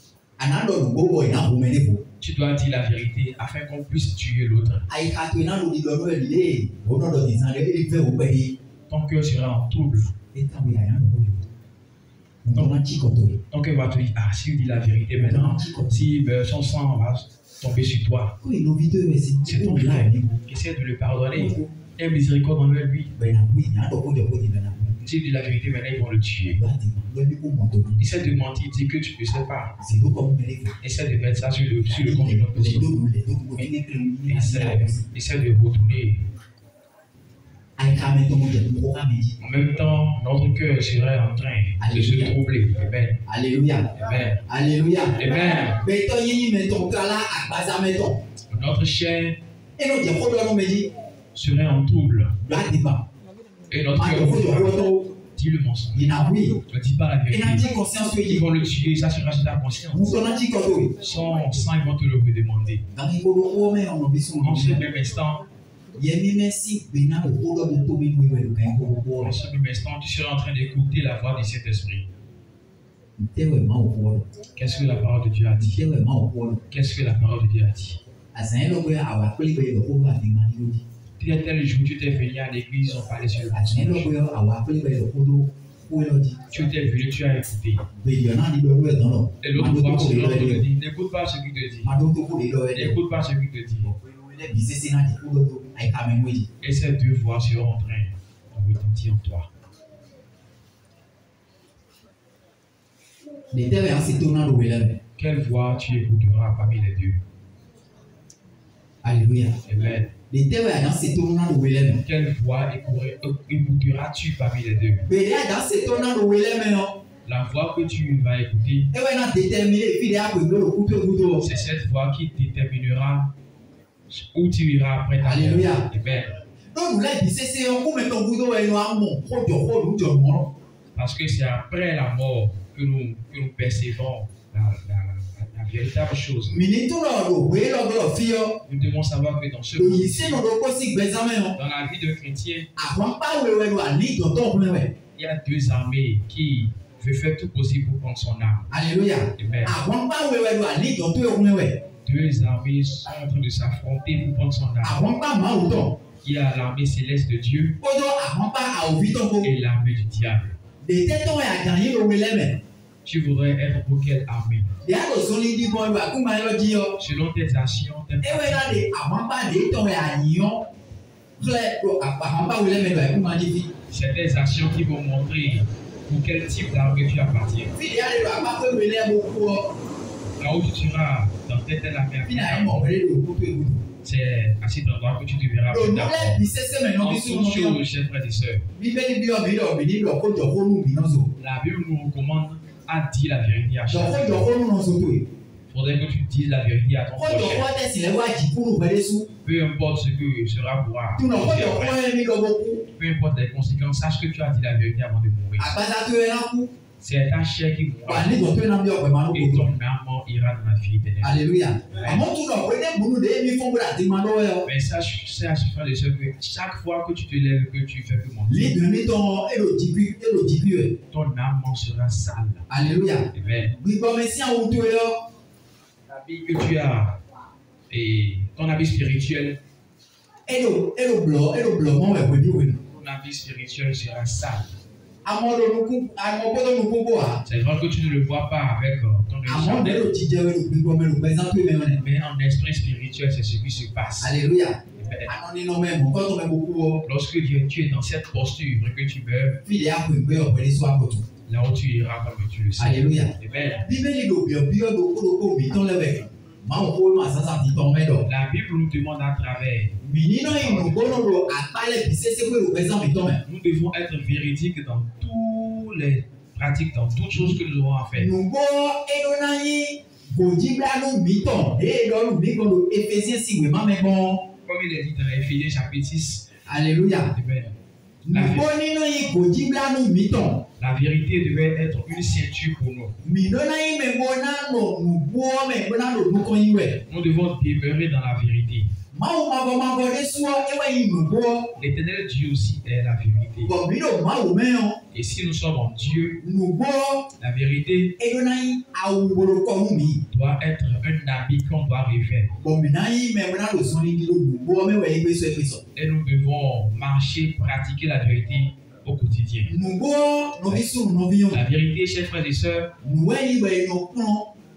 Tu dois dire la vérité afin qu'on puisse tuer l'autre. Ton cœur sera en trouble. Ton cœur va te dire, ah, si tu dis la vérité maintenant, si son sang va tomber sur toi, c'est ton frère. Essaie de le pardonner. Aie miséricorde envers lui. Si tu dis la vérité, maintenant ils vont le tuer. Essaie de mentir, dis que tu ne sais pas. Essaie de mettre ça sur le compte de l'autre personne. Essaie de retourner. En même temps, notre cœur serait en train de se troubler. Amen. Alléluia. Amen. Alléluia. Amen. Notre chair serait en trouble. Et notre cœur dit le mensonge. Ne dis pas la vérité. Ils vont le tuer, ça sera sur ta conscience. Son sang, ils vont te le redemander. En ce même instant, tu seras en train d'écouter la voix du Saint-Esprit. Qu'est-ce que la parole de Dieu a dit? Qu'est-ce que la parole de Dieu a dit? Tel jour, tu t'es venu à l'église, on parlait sur le mensonge. Tu t'es venu, tu as écouté. Et l'autre voix sera te le dit. N'écoute pas ce qu'il te dit. N'écoute pas ce qu'il te dit. Et ces deux voix seront en train de retentir en toi. Quelle voix tu écouteras parmi les deux? Alléluia. Amen. Quelle voix écouteras-tu parmi les deux? La voix que tu vas écouter, c'est cette voix qui déterminera où tu iras après ta mort. Alléluia. Amen. Parce que c'est après la mort que nous percevons la véritable chose. Nous devons savoir que dans ce monde, dans la vie de chrétien, il y a deux armées qui veulent faire tout possible pour prendre son âme. Alléluia. Amen. Deux armées sont en train de s'affronter pour prendre son âme. Il y a l'armée céleste de Dieu et l'armée du diable. Tu voudrais être pour quelle armée? Selon tes actions, tes c'est tes actions qui vont montrer pour quel type d'armée tu appartiens. Là où tu seras dans telle armée, c'est à cet endroit que tu te verras plus tard. En toute chose, chers frères et sœurs, la Bible nous recommande à dire la vérité à chaque fois. Il faudrait que tu dises la vérité à ton prochain. Peu importe ce que sera pour peu importe les conséquences, sache que tu as dit la vérité avant de mourir. C'est ta chair qui mourra et ton âme ira dans la vie éternelle. Alléluia. Mais sache, frère et sœur, que chaque fois que tu te lèves, que tu fais que mentir, ton âme sera sale. Alléluia. Amen. L'habit que tu as et ton habit spirituel, ton habit spirituel sera sale. C'est vrai que tu ne le vois pas avec ton œil, mais en esprit spirituel, c'est ce qui se passe. Alléluia. Lorsque tu es dans cette posture que tu meurs, là où tu iras comme tu le sais. Alléluia. Amen. La Bible nous demande à travers. Nous devons être véridiques dans tous les pratiques, dans toutes choses que nous aurons à faire. Comme il est dit dans Éphésiens chapitre 6. Alléluia. Amen. La vérité devait être une ceinture pour nous. Nous devons demeurer dans la vérité. L'Éternel Dieu aussi est la vérité. Et si nous sommes en Dieu, la vérité doit être un habit qu'on doit revêtir. Et nous devons marcher, pratiquer la vérité au quotidien. La vérité, chers frères et sœurs,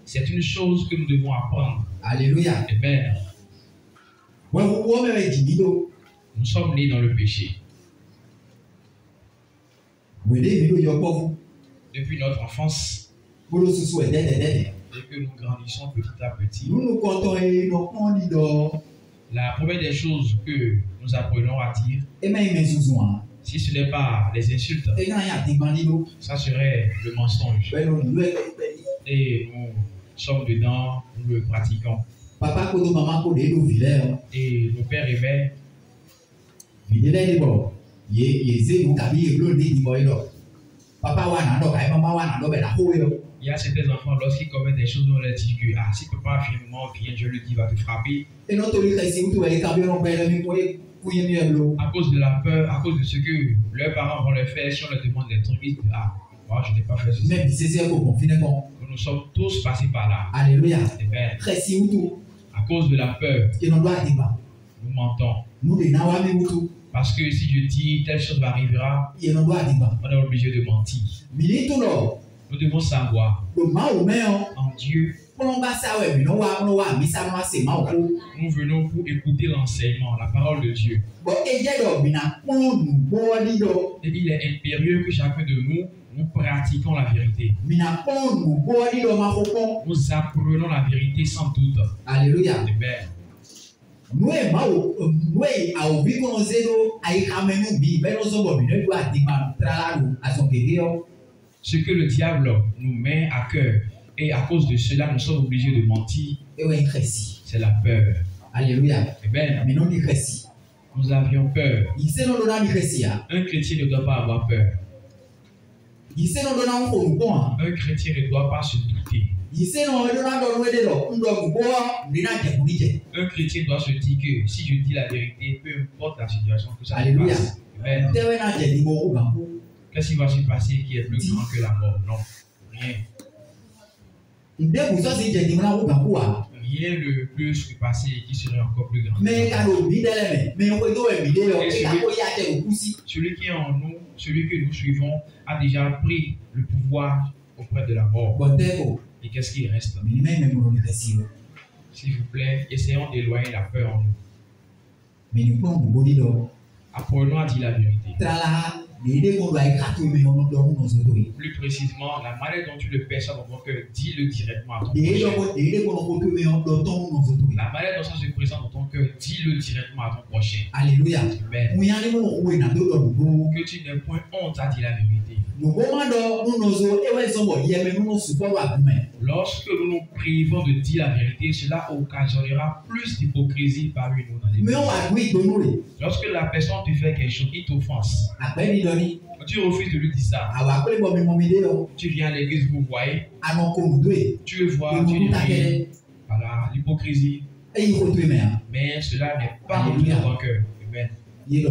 c'est une chose que nous devons apprendre. Alléluia. Amen. Nous sommes nés dans le péché. Depuis notre enfance, et que nous grandissons petit à petit, la première des choses que nous apprenons à dire, si ce n'est pas les insultes, ça serait le mensonge. Et nous sommes dedans, nous le pratiquons. Et nos pères et mères, il y a certains enfants, lorsqu'ils commettent des choses, on leur dit que si papa vient, maman vient, je lui dis, va te frapper. À cause de la peur, à cause de ce que leurs parents vont leur faire, si on leur demande des trucs, ils disent, moi je n'ai pas fait ceci. Nous sommes tous passés par là. Alléluia. Amen. À cause de la peur, nous mentons. Parce que si je dis telle chose arrivera, on est obligé de mentir. Nous devons savoir en Dieu. Nous venons pour écouter l'enseignement, la parole de Dieu. Et il est impérieux que chacun de nous pratiquons la vérité. Nous apprenons la vérité sans doute. Alléluia. Amen. Ce que le diable nous met à cœur, et à cause de cela, nous sommes obligés de mentir, c'est la peur. Alléluia. Amen. Nous avions peur. Un chrétien ne doit pas avoir peur. Un chrétien ne doit pas se douter. Un chrétien doit se dire que si je dis la vérité, peu importe la situation que ça se passe. Amen. Qu'est-ce qui va se passer qui est plus grand que la mort? Non, rien. Rien ne peut se passer qui serait encore plus grand. Celui qui est en nous, celui que nous suivons, a déjà pris le pouvoir auprès de la mort. Et qu'est-ce qui reste? S'il vous plaît, essayons d'éloigner la peur en nous. Apprenons à dire la vérité. Plus précisément, la manière dont tu le perçois dans ton cœur, dis-le directement à ton prochain. La manière dont ça se présente dans ton cœur, dis-le directement à ton prochain. Alléluia. Amen. Que tu n'aies point honte à dire la vérité. Lorsque nous nous privons de dire la vérité, cela occasionnera plus d'hypocrisie parmi nous dans l'église. Lorsque la personne te fait quelque chose, il t'offense. Tu refuses de lui dire ça. Tu viens à l'église, vous voyez. Tu le vois, tu le dis. Voilà, l'hypocrisie. Mais cela n'est pas dans ton cœur. Amen. Il est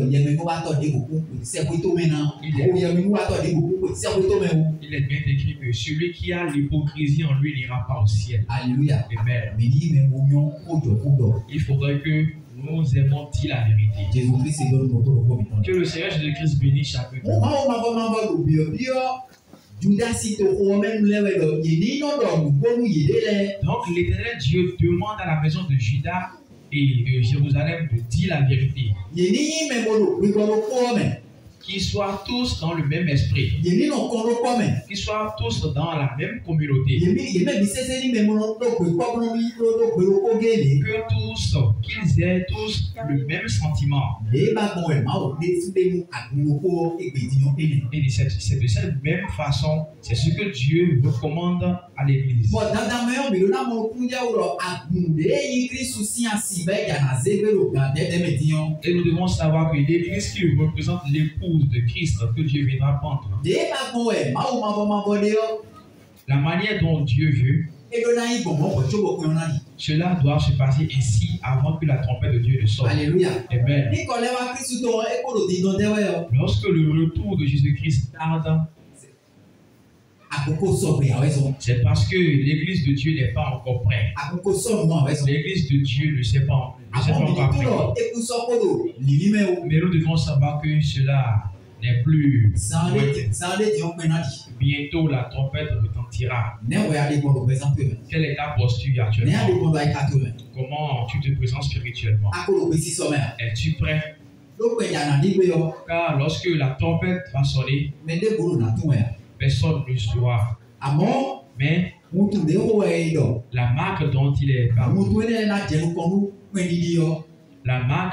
bien écrit que celui qui a l'hypocrisie en lui n'ira pas au ciel. Alléluia. Amen. Il faudrait que nous aimons dire la vérité. Que le Seigneur Jésus-Christ bénisse chacun. Donc l'Éternel Dieu demande à la maison de Juda et de Jérusalem de dire la vérité. Qu'ils soient tous dans le même esprit. Qu'ils soient tous dans la même communauté. Que tous, qu'ils aient tous le même sentiment. Et c'est de cette même façon, c'est ce que Dieu recommande à l'Église. Et nous devons savoir que l'Église qui représente l'épouse de Christ que Dieu viendra prendre. La manière dont Dieu veut, cela doit se passer ainsi avant que la trompette de Dieu ne sorte. Alléluia. Amen. Lorsque le retour de Jésus-Christ tarde, c'est parce que l'Église de Dieu n'est pas encore prête. L'Église de Dieu ne sait pas encore prête. Mais nous devons savoir que cela n'est plus. Bientôt la trompette retentira. Quelle est ta posture actuellement? Comment tu te présentes spirituellement? Es-tu prêt? Car lorsque la trompette va sonner, personne ne saura. Mais la marque dont il est parlé,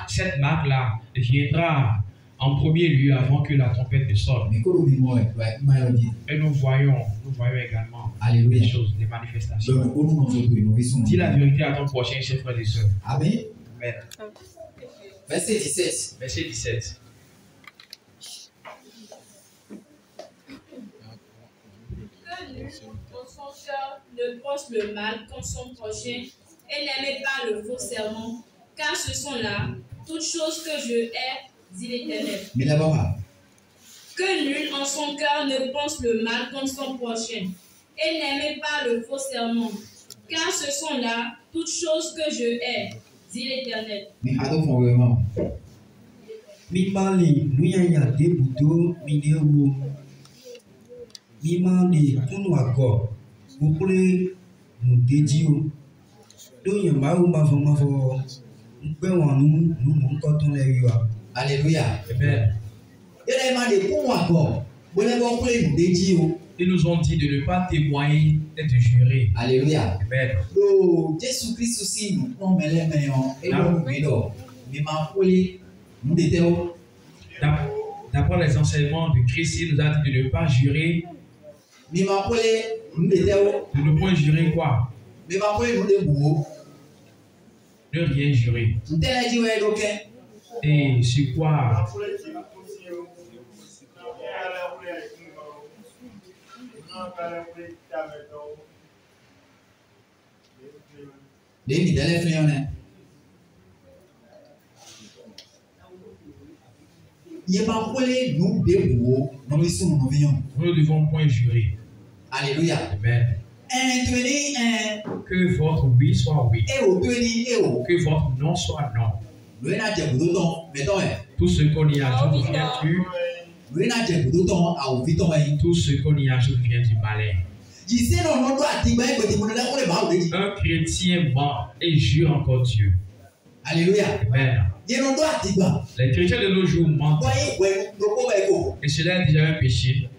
cette marque-là viendra en premier lieu avant que la trompette ne sonne. Et nous voyons également des choses, des manifestations. Dis la vérité à ton prochain, chers frères et sœurs. Amen. Amen. Verset 17. Verset 17. Que nul dans son cœur ne pense le mal contre son prochain et n'aimez pas le faux serment, car ce sont là toutes choses que je hais, dit l'Éternel. Que nul en son cœur ne pense le mal contre son prochain et n'aimez pas le faux serment, car ce sont là toutes choses que je hais, dit l'Éternel. Alléluia. Amen. Ils nous ont dit de ne pas témoigner et de jurer. Alléluia. Amen. D'après les enseignements de Christ, il nous a dit de ne pas jurer. De ne point jurer quoi? Ne rien jurer. Et c'est quoi? Nous ne devons point jurer. Alléluia. Amen. Que votre oui soit oui. Que votre non soit non. Tout ce qu'on y ajoute vient du. Tout ce qu'on y ajoute vient du malin. Un chrétien ment et jure encore Dieu. Alléluia. Amen. Les chrétiens de nos jours mentent. Et cela est déjà un péché.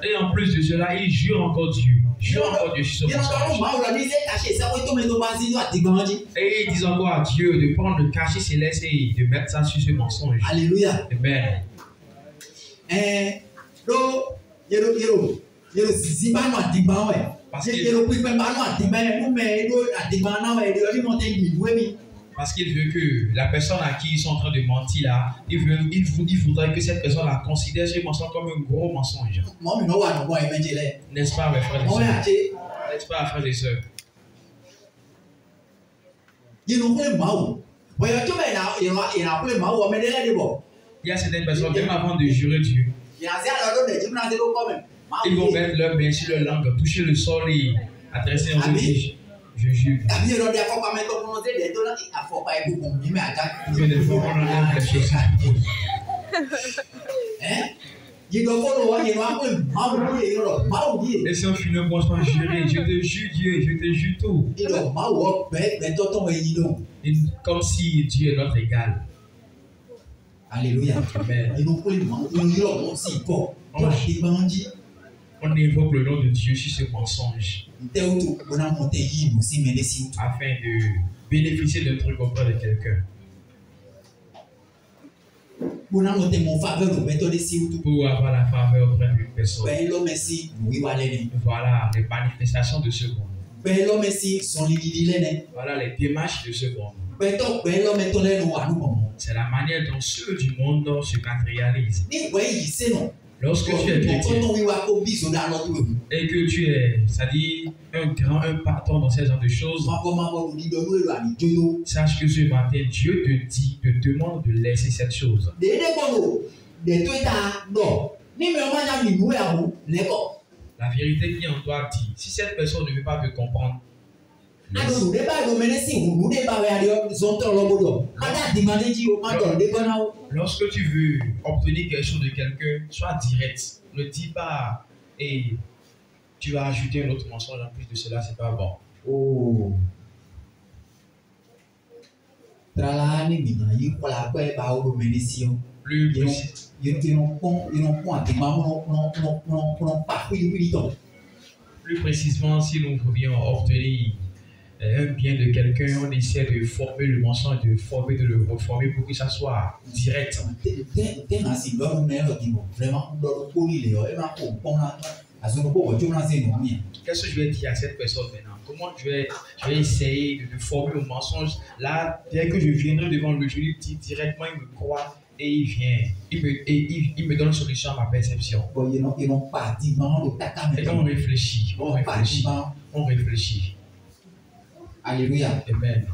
Et en plus de cela, ils jurent encore Dieu. Jure encore Dieu sur ce mensonge. Et ils disent encore à Dieu de prendre le cachet céleste et de mettre ça sur ce mensonge. Alléluia. Amen. Parce qu'il veut que la personne à qui ils sont en train de mentir là, il voudrait que cette personne la considère ce mensonge comme un gros mensonge. N'est-ce pas, mes frères et sœurs? N'est-ce pas, frères et sœurs? Il y a certaines personnes, même avant de jurer Dieu, ils vont mettre leur main sur leur langue, toucher le sol et adresser un refuge. Je jure. Combien de fois on enlève les choses. Et si on finit un bon sans jurer, je te jure Dieu, je te jure tout. Et comme si Dieu est notre égal. Alléluia. Amen. On évoque le nom de Dieu sur ce mensonge afin de bénéficier d'un truc auprès de quelqu'un. Pour avoir la faveur auprès d'une personne. Voilà les manifestations de ce monde. Voilà les démarches de ce monde. C'est la manière dont ceux du monde se matérialisent. Lorsque tu es chrétien et que tu es, c'est-à-dire un patron dans ces genres de choses, sache que ce matin, Dieu te demande de laisser cette chose. La vérité qui en toi dit, si cette personne ne veut pas te comprendre, lorsque tu veux obtenir quelque chose de quelqu'un, sois direct. Ne dis pas et tu vas ajouter un autre mensonge en plus de cela, c'est pas bon. Oh. Plus précisément, si nous pouvions obtenir un bien de quelqu'un, on essaie de former le mensonge, de le reformer pour que ça soit direct. Qu'est-ce que je vais dire à cette personne maintenant? Comment je vais essayer de former le mensonge? Là, dès que je viendrai devant lui, je lui dis directement, il me croit et il vient. Il me donne une solution à ma perception. Et on réfléchit. On réfléchit. Alléluia. Amen.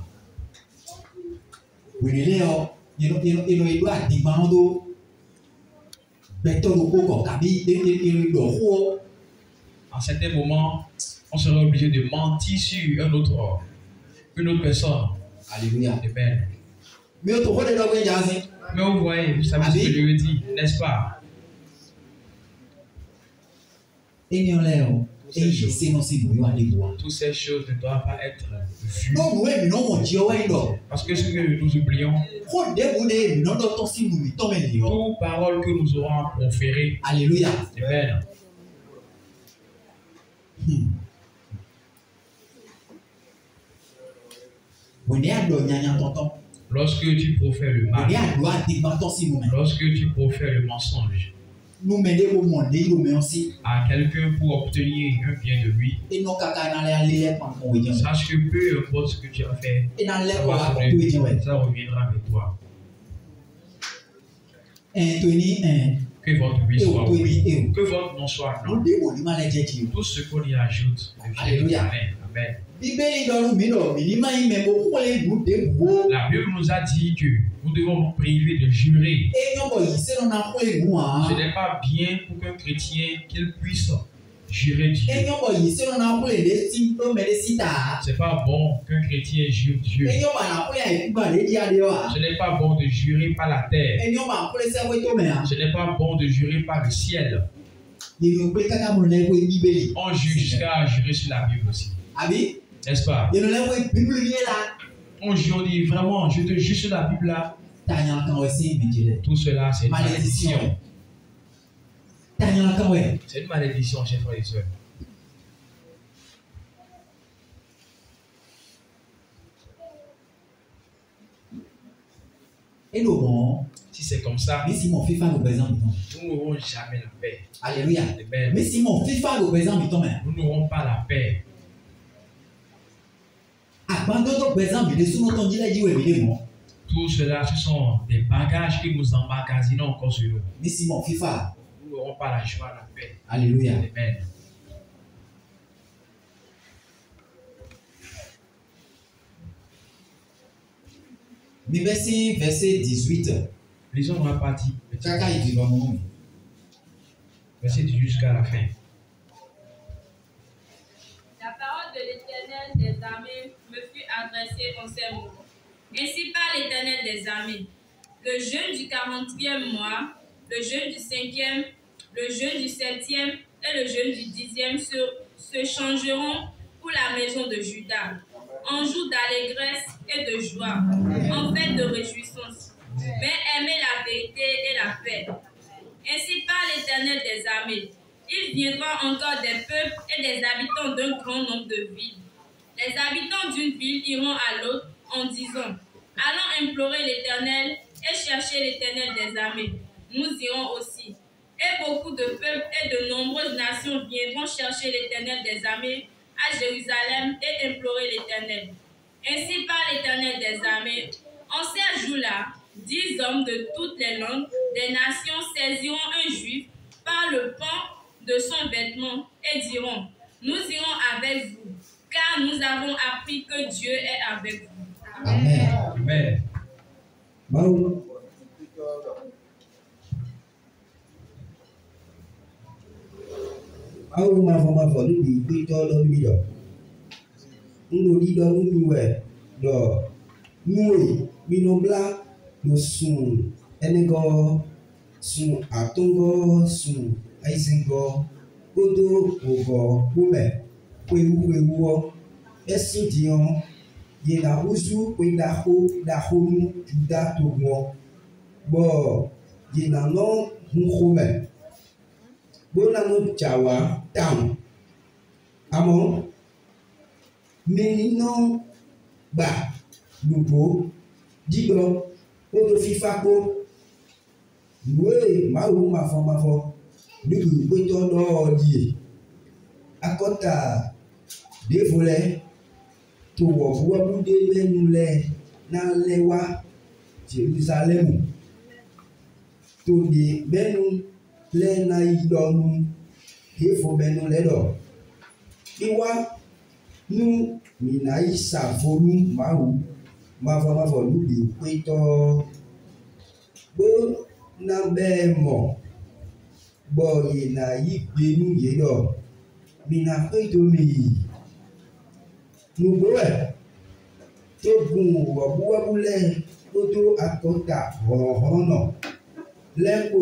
En certains moments, on sera obligé de mentir sur une autre personne. Alléluia. Amen. Mais vous voyez, vous savez ce que je veux dire, n'est-ce pas? Toutes ces choses ne doivent pas être vues. Parce que ce que nous oublions, toutes paroles que nous aurons proférées. Alléluia. Amen. Lorsque tu profères le mal, lorsque tu profères le mensonge à quelqu'un pour obtenir un bien de lui, sache que peu importe ce que tu as fait, ça reviendra avec toi. Que votre oui soit oui, que votre non soit non. Tout ce qu'on y ajoute devient amen. Amen. La Bible nous a dit que nous devons nous priver de jurer. Ce n'est pas bien pour qu'un chrétien qu'il puisse jurer Dieu. C'est pas bon qu'un chrétien jure Dieu. Ce n'est pas bon de jurer par la terre. Ce n'est pas bon de jurer par le ciel. On jure jusqu'à jurer sur la Bible aussi. N'est-ce pas? On jure, on dit vraiment, je te jure sur la Bible là. Tout cela, c'est une malédiction. C'est une malédiction, chers frères et sœurs. Si c'est comme ça, nous n'aurons jamais la paix. Alléluia. Amen. Nous n'aurons pas la paix. Tout cela, ce sont des bagages que nous emmagasinons encore sur nous. Nous n'aurons pas la joie, la paix. Alléluia. Amen. Verset 18. Lisons la partie. Verset 18 jusqu'à la fin. La parole de l'Éternel des armées me fut adressé en ces mots. Ainsi parle l'Éternel des armées. Le jeûne du 40e mois, le jeûne du 5e, le jeûne du 7e et le jeûne du 10e se changeront pour la maison de Juda, en jour d'allégresse et de joie, en fête de réjouissance. Mais aimez la vérité et la paix. Ainsi parle l'Éternel des armées. Il viendra encore des peuples et des habitants d'un grand nombre de villes. Les habitants d'une ville iront à l'autre en disant: allons implorer l'Éternel et chercher l'Éternel des armées. Nous irons aussi. Et beaucoup de peuples et de nombreuses nations viendront chercher l'Éternel des armées à Jérusalem et implorer l'Éternel. Ainsi parle l'Éternel des armées. En ces jours-là, 10 hommes de toutes les langues des nations saisiront un juif par le pan de son vêtement et diront: nous irons avec vous, car nous avons appris que Dieu est avec vous. Amen. Amen. Mau mavo ni bi pito lo bi do. Ndo di do ni we do. Nui minobla do sun enego sun atongo sun aisingo godo ogo bume wewu esidion ye na uzu we da honu juda to mo bo ye na no home bo na no jawa down amo menino ba lupo digo o do fifa ko we mafo niku pe to do die akota devole to wo buwa de menu le na lewa Jerusalem to de menu le na idonu defo menu le do iwa nu mina isa fonu mafo lu de pe to bo na be mo bo ye na yi gbenu ye do mina pe to mi nu bo e to gun wo buwa bule o to akota hono lepo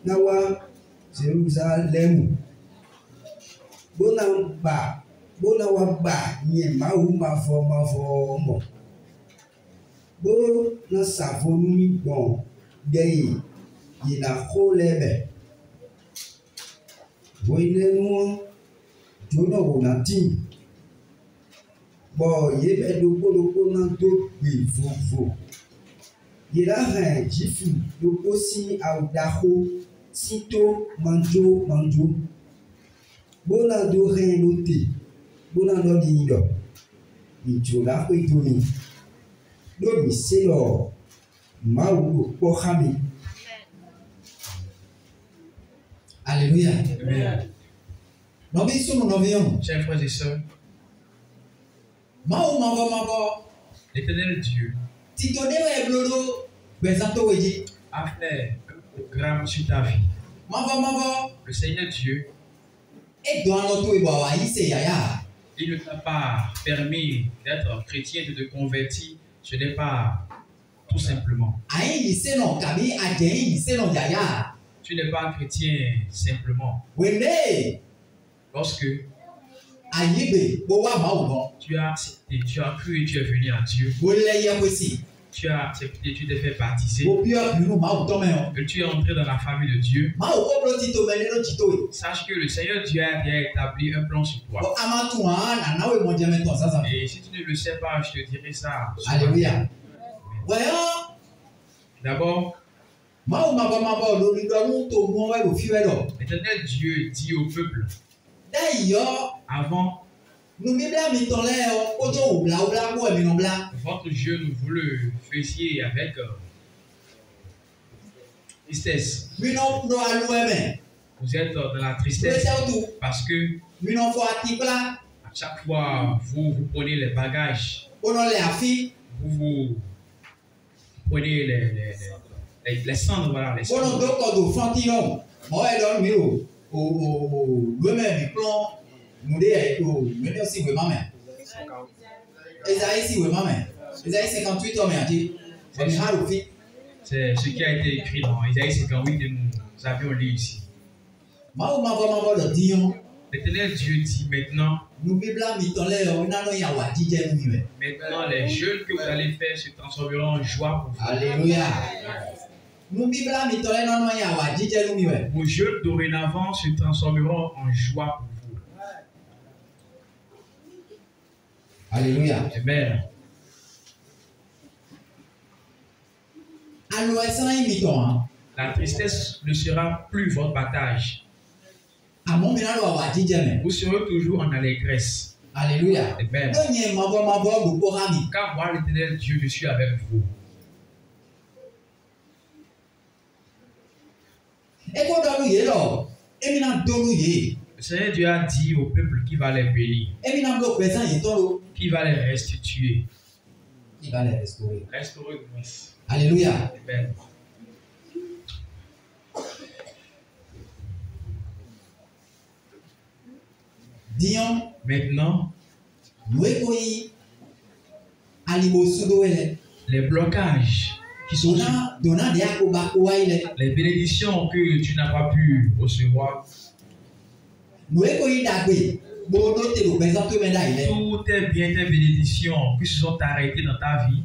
na wa Jerusalem bona wa ba nye mafo mo bo na safo mi bon gay ye na kholebe boinenu jono wona tin bo ye be do na to gbe fofo ye la han jifu do osi audaho sito manjo bona do ren lote bona do dido mi jola ko itoni do mi se lo mawu ko khami. Alléluia. Amen. Chers frères et sœurs, l'Éternel Dieu a fait un grand sur ta vie. Le Seigneur Dieu, il ne t'a pas permis d'être chrétien, de te convertir. Ce n'est pas tout simplement. Tu n'es pas un chrétien simplement. Lorsque tu as accepté, tu as cru et tu es venu à Dieu. Tu as accepté, tu t'es fait baptiser. Que tu es entré dans la famille de Dieu. Sache que le Seigneur Dieu a déjà établi un plan sur toi. Et si tu ne le sais pas, je te dirai ça. Alléluia. D'abord, l'Éternel Dieu dit au peuple, avant, votre jeûne, vous le faisiez avec tristesse. Vous êtes dans la tristesse parce que à chaque fois, vous prenez les bagages, vous prenez les cendres, voilà, les cendres. Esaïe si oui maman. Esaïe 58 hommes a dit. C'est ce qui a été écrit dans Esaïe 58 que nous avions lu ici. L'Éternel Dieu dit maintenant, les jeûnes que vous allez faire se transformeront en joie pour vous. Alléluia. Vos jeûnes dorénavant se transformeront en joie pour vous. Alléluia. Amen. La tristesse ne sera plus votre battage. Vous serez toujours en allégresse. Alléluia. Amen. Car moi, l'Éternel Dieu, je suis avec vous. Le Seigneur Dieu a dit au peuple qui va les bénir, qui va les restituer, qui va les restaurer. Restaurer. Alléluia. Amen. Disons maintenant, les blocages qui sont les bénédictions que tu n'as pas pu recevoir, toutes tes biens, tes bénédictions qui se sont arrêtées dans ta vie,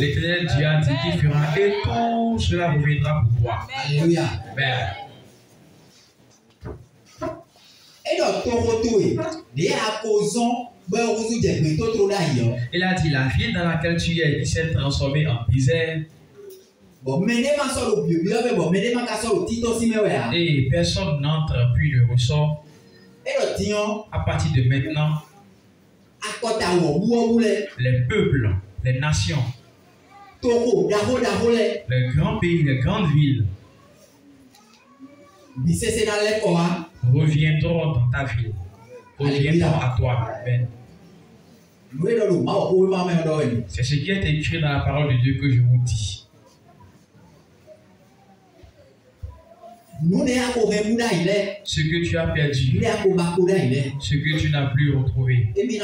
l'Éternel Dieu a dit qu'il fera et tout cela reviendra pour toi. Alléluia. Amen. Il a dit la vie dans laquelle tu es qui s'est transformée en misère. Et personne n'entre puis ne ressort. À partir de maintenant, les peuples, les nations, les grands pays, les grandes villes reviendront dans ta ville, reviendront à toi. Amen. C'est ce qui est écrit dans la parole de Dieu que je vous dis. Ce que tu as perdu, ce que tu n'as plus retrouvé, il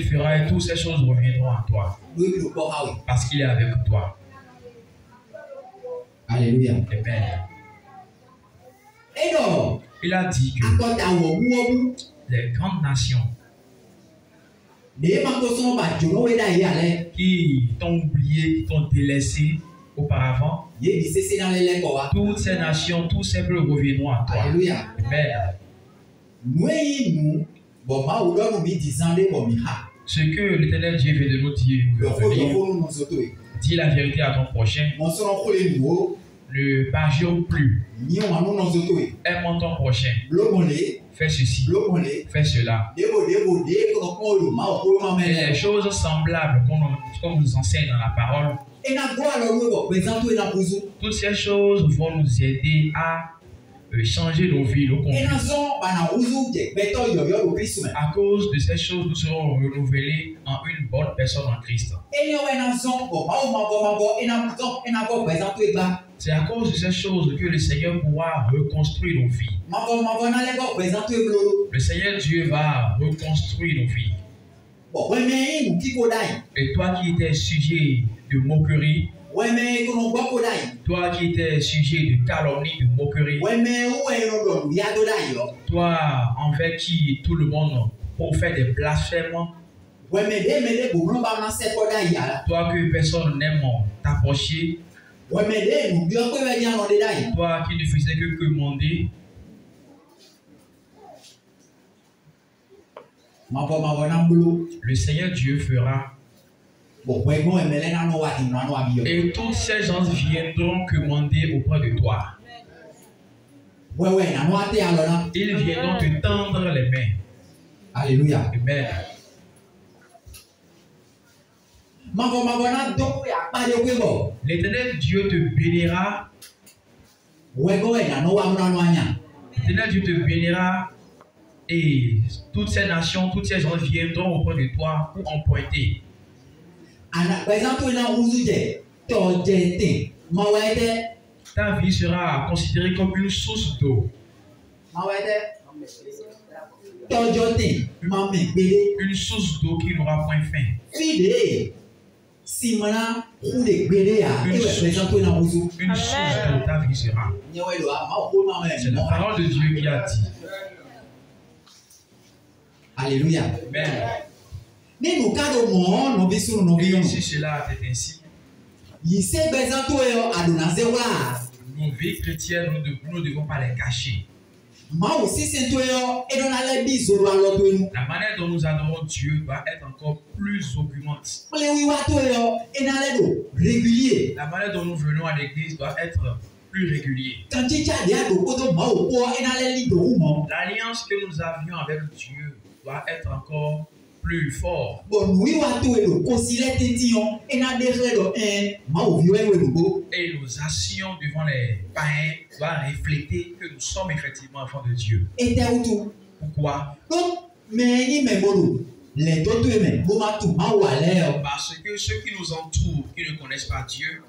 fera et toutes ces choses reviendront à toi. Parce qu'il est avec toi. Alléluia. Amen. Il a dit que les grandes nations qui t'ont oublié, qui t'ont délaissé auparavant, toutes ces nations, tous ces peuples reviendront à toi. Alléluia. Amen. Ce que l'Éternel Dieu veut de nous dire, dis la vérité à ton prochain. Ne parjure plus. Aime ton prochain. Fais ceci. Fais cela. Et les choses semblables qu'on nous enseigne dans la parole, toutes ces choses vont nous aider à changer nos vies, nos conduites. À cause de ces choses, nous serons renouvelés en une bonne personne en Christ. C'est à cause de ces choses que le Seigneur pourra reconstruire nos vies. Le Seigneur Dieu va reconstruire nos vies. Et toi qui étais sujet de moquerie, toi qui étais sujet de calomnie, de moquerie, toi envers qui tout le monde profère des blasphèmes, toi que personne n'aime t'approcher, toi qui ne faisais que commander, le Seigneur Dieu fera. Et tous ces gens viendront commander auprès de toi. Ils viendront te tendre les mains. Alléluia. Amen. L'Éternel Dieu te bénira. L'Éternel Dieu te bénira. Et toutes ces nations, toutes ces gens viendront auprès de toi pour en pointer. Ta vie sera considérée comme une source d'eau. Une source d'eau qui n'aura point faim. Une source d'eau t'avisera. C'est la parole de Dieu qui a dit. Alléluia. Amen. Si cela est ainsi, nos vies chrétiennes, nous ne devons pas les cacher. La manière dont nous adorons Dieu doit être encore plus augmentée. La manière dont nous venons à l'église doit être plus régulier. L'alliance que nous avions avec Dieu doit être encore plus fort. Et nos actions devant les païens doivent refléter que nous sommes effectivement enfants de Dieu. Pourquoi? Parce que ceux qui nous entourent, qui ne connaissent pas Dieu,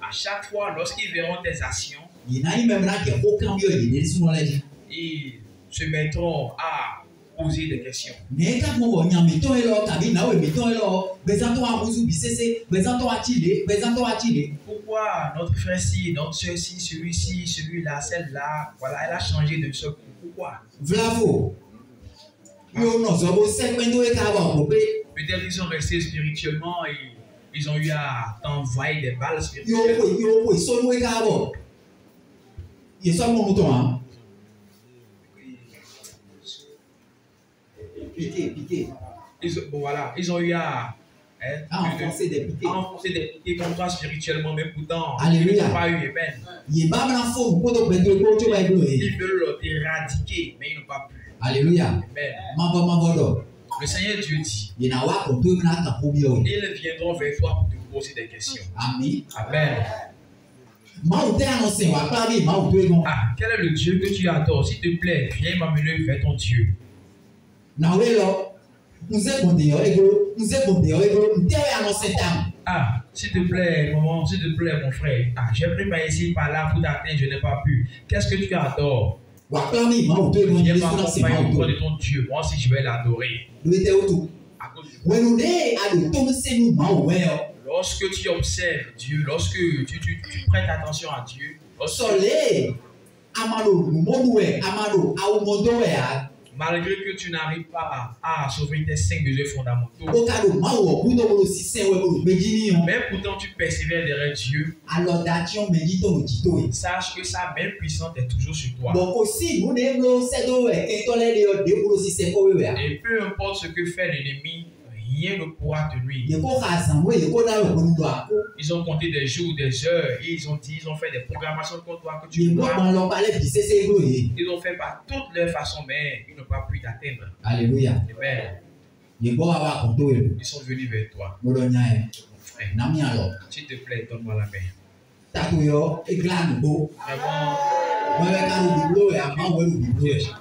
à chaque fois, lorsqu'ils verront tes actions, ils se mettront à poser des questions. Pourquoi notre frère-ci, notre soeur-ci, celui-ci, celui-là, celle-là, voilà, elle a changé de ce coup. Pourquoi? Peut-être qu'ils sont restés spirituellement et ils ont eu à t'envoyer des balles spirituelles. Ils ont eu à enfoncer des piquets contre toi spirituellement, mais pourtant, ils n'ont pas eu Amen. Ils veulent t'éradiquer, mais ils n'ont pas pu. Alléluia. Amen. Le Seigneur Dieu dit, ils viendront vers toi pour te poser des questions. Amen. Amen. Quel est le Dieu que tu adores? S'il te plaît, viens m'amener vers ton Dieu. S'il te plaît, maman, s'il te plaît, mon frère. J'ai pris par ici, par là pour t'atteindre, je n'ai pas pu. Qu'est-ce que tu adores? Viens m'accompagner auprès de ton Dieu. Moi aussi, je vais l'adorer. Lorsque tu observes Dieu, lorsque tu prêtes attention à Dieu, malgré que tu n'arrives pas à sauver tes 5 besoins fondamentaux, mais pourtant tu persévères derrière Dieu, sache que sa main puissante est toujours sur toi. Et peu importe ce que fait l'ennemi, rien ne pourra te nuire. Ils ont compté des jours, des heures, et ils ont fait des programmations contre toi que tu vois. Ils ont fait par toutes leurs façons, mais ils n'ont pas pu t'atteindre. Alléluia. Amen. Ils sont venus vers toi. S'il te plaît, donne-moi la main.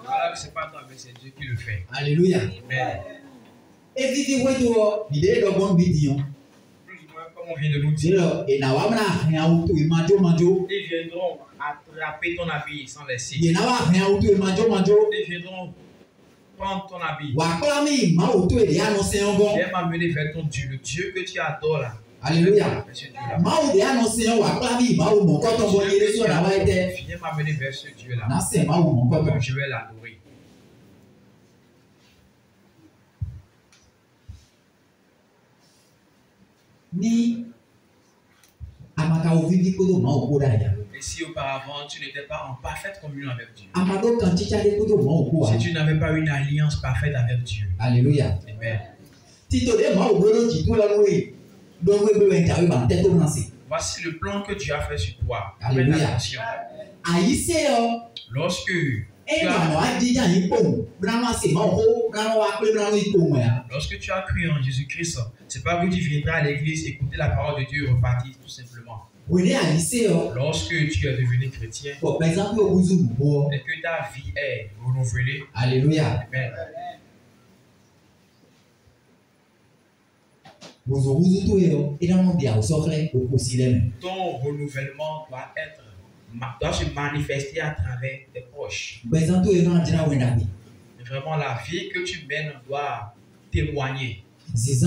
Voilà que c'est pas toi, mais c'est Dieu qui le fait. Alléluia. Amen. Et vivi wetu l'idée de bon bidion. Comme on vient de nous dire, ils viendront attraper ton habit sans laisser. Ils viendront prendre ton habit. Viens m'amener vers ton Dieu, le Dieu que tu adores là. Alléluia. Viens m'amener vers ce Dieu là. Je vais l'adorer. Et si auparavant tu n'étais pas en parfaite communion avec Dieu, si tu n'avais pas une alliance parfaite avec Dieu, Alléluia. Amen. Voici le plan que Dieu a fait sur toi. Alléluia. Attention. Lorsque tu as cru en Jésus-Christ, c'est pas que tu viendras à l'église écouter la parole de Dieu et repartir tout simplement. Lorsque tu es devenu chrétien et que ta vie est renouvelée, Alléluia. Amen. Ton renouvellement doit être doit se manifester à travers tes proches. Vraiment, la vie que tu mènes doit témoigner. Les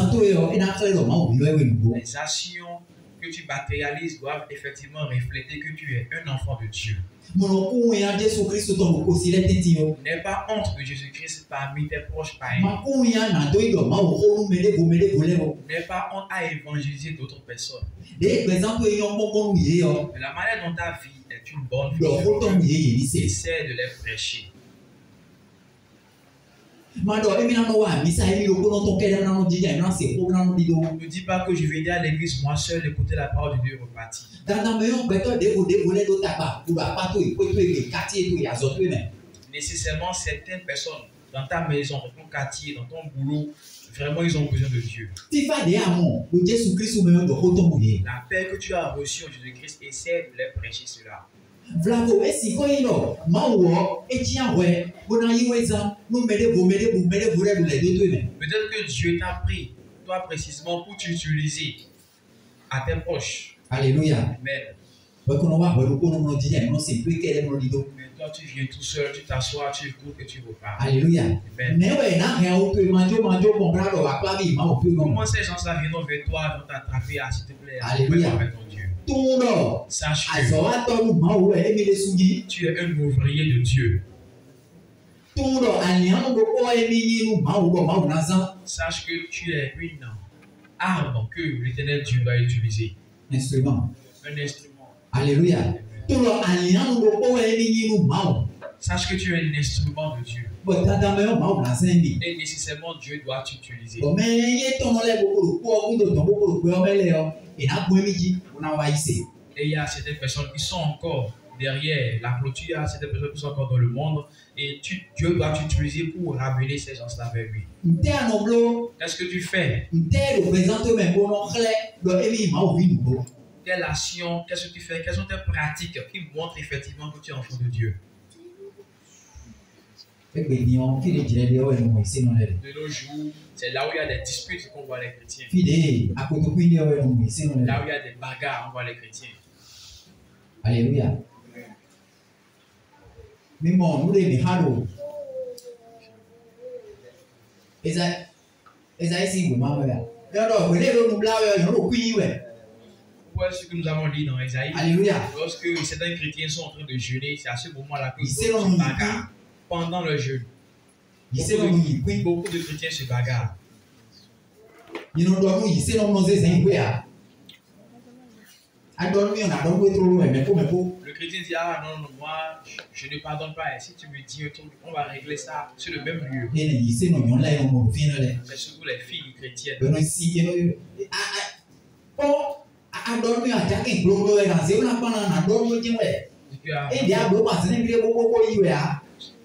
actions que tu matérialises doivent effectivement refléter que tu es un enfant de Dieu. N'aie pas honte de Jésus-Christ parmi tes proches païens. N'aie pas honte à évangéliser d'autres personnes. Mais la manière dont ta vie est une bonne vie, essaie de les prêcher. Ne dis pas que je vais à l'église moi seul écouter la parole de Dieu repartir. Nécessairement, certaines personnes dans ta maison, dans ton quartier, dans ton boulot, vraiment ils ont besoin de Dieu. La paix que tu as reçue en Jésus-Christ, essaie de les prêcher cela. Peut-être que Dieu t'a pris, toi précisément, pour t'utiliser à tes proches. Alléluia. Amen. Mais toi, tu viens tout seul, tu t'assois, tu écoutes et tu repars. Alléluia. Comment ces gens-là viennent vers toi, vont t'attraper, s'il te plaît, alléluia. Avec ton Dieu. Sache que tu es un ouvrier de Dieu. Sache que tu es une arme que l'Éternel Dieu doit utiliser. Un instrument. Alléluia. Sache que tu es un instrument de Dieu. Et nécessairement Dieu doit t'utiliser. Et il y a certaines personnes qui sont encore derrière la clôture, il y a certaines personnes qui sont encore dans le monde, et Dieu doit t'utiliser pour ramener ces gens-là vers lui. Qu'est-ce que tu fais? Quelle action, qu'est-ce que tu fais? Quelles sont tes pratiques qui montrent effectivement que tu es enfant de Dieu? De nos jours, c'est là où il y a des disputes qu'on voit les chrétiens. Là où il y a des bagarres, on voit les chrétiens. Alléluia. Mais bon, nous les halo. Voilà ce que nous avons dit dans Esaïe. Alléluia. Lorsque certains chrétiens sont en train de jeûner, c'est à ce moment-là que se bagarrent. Pendant le jeûne, beaucoup de chrétiens se bagarrent. Le chrétien dit, ah non, moi, je ne pardonne pas. Et si tu me dis, on va régler ça sur le même lieu. C'est surtout les filles chrétiennes.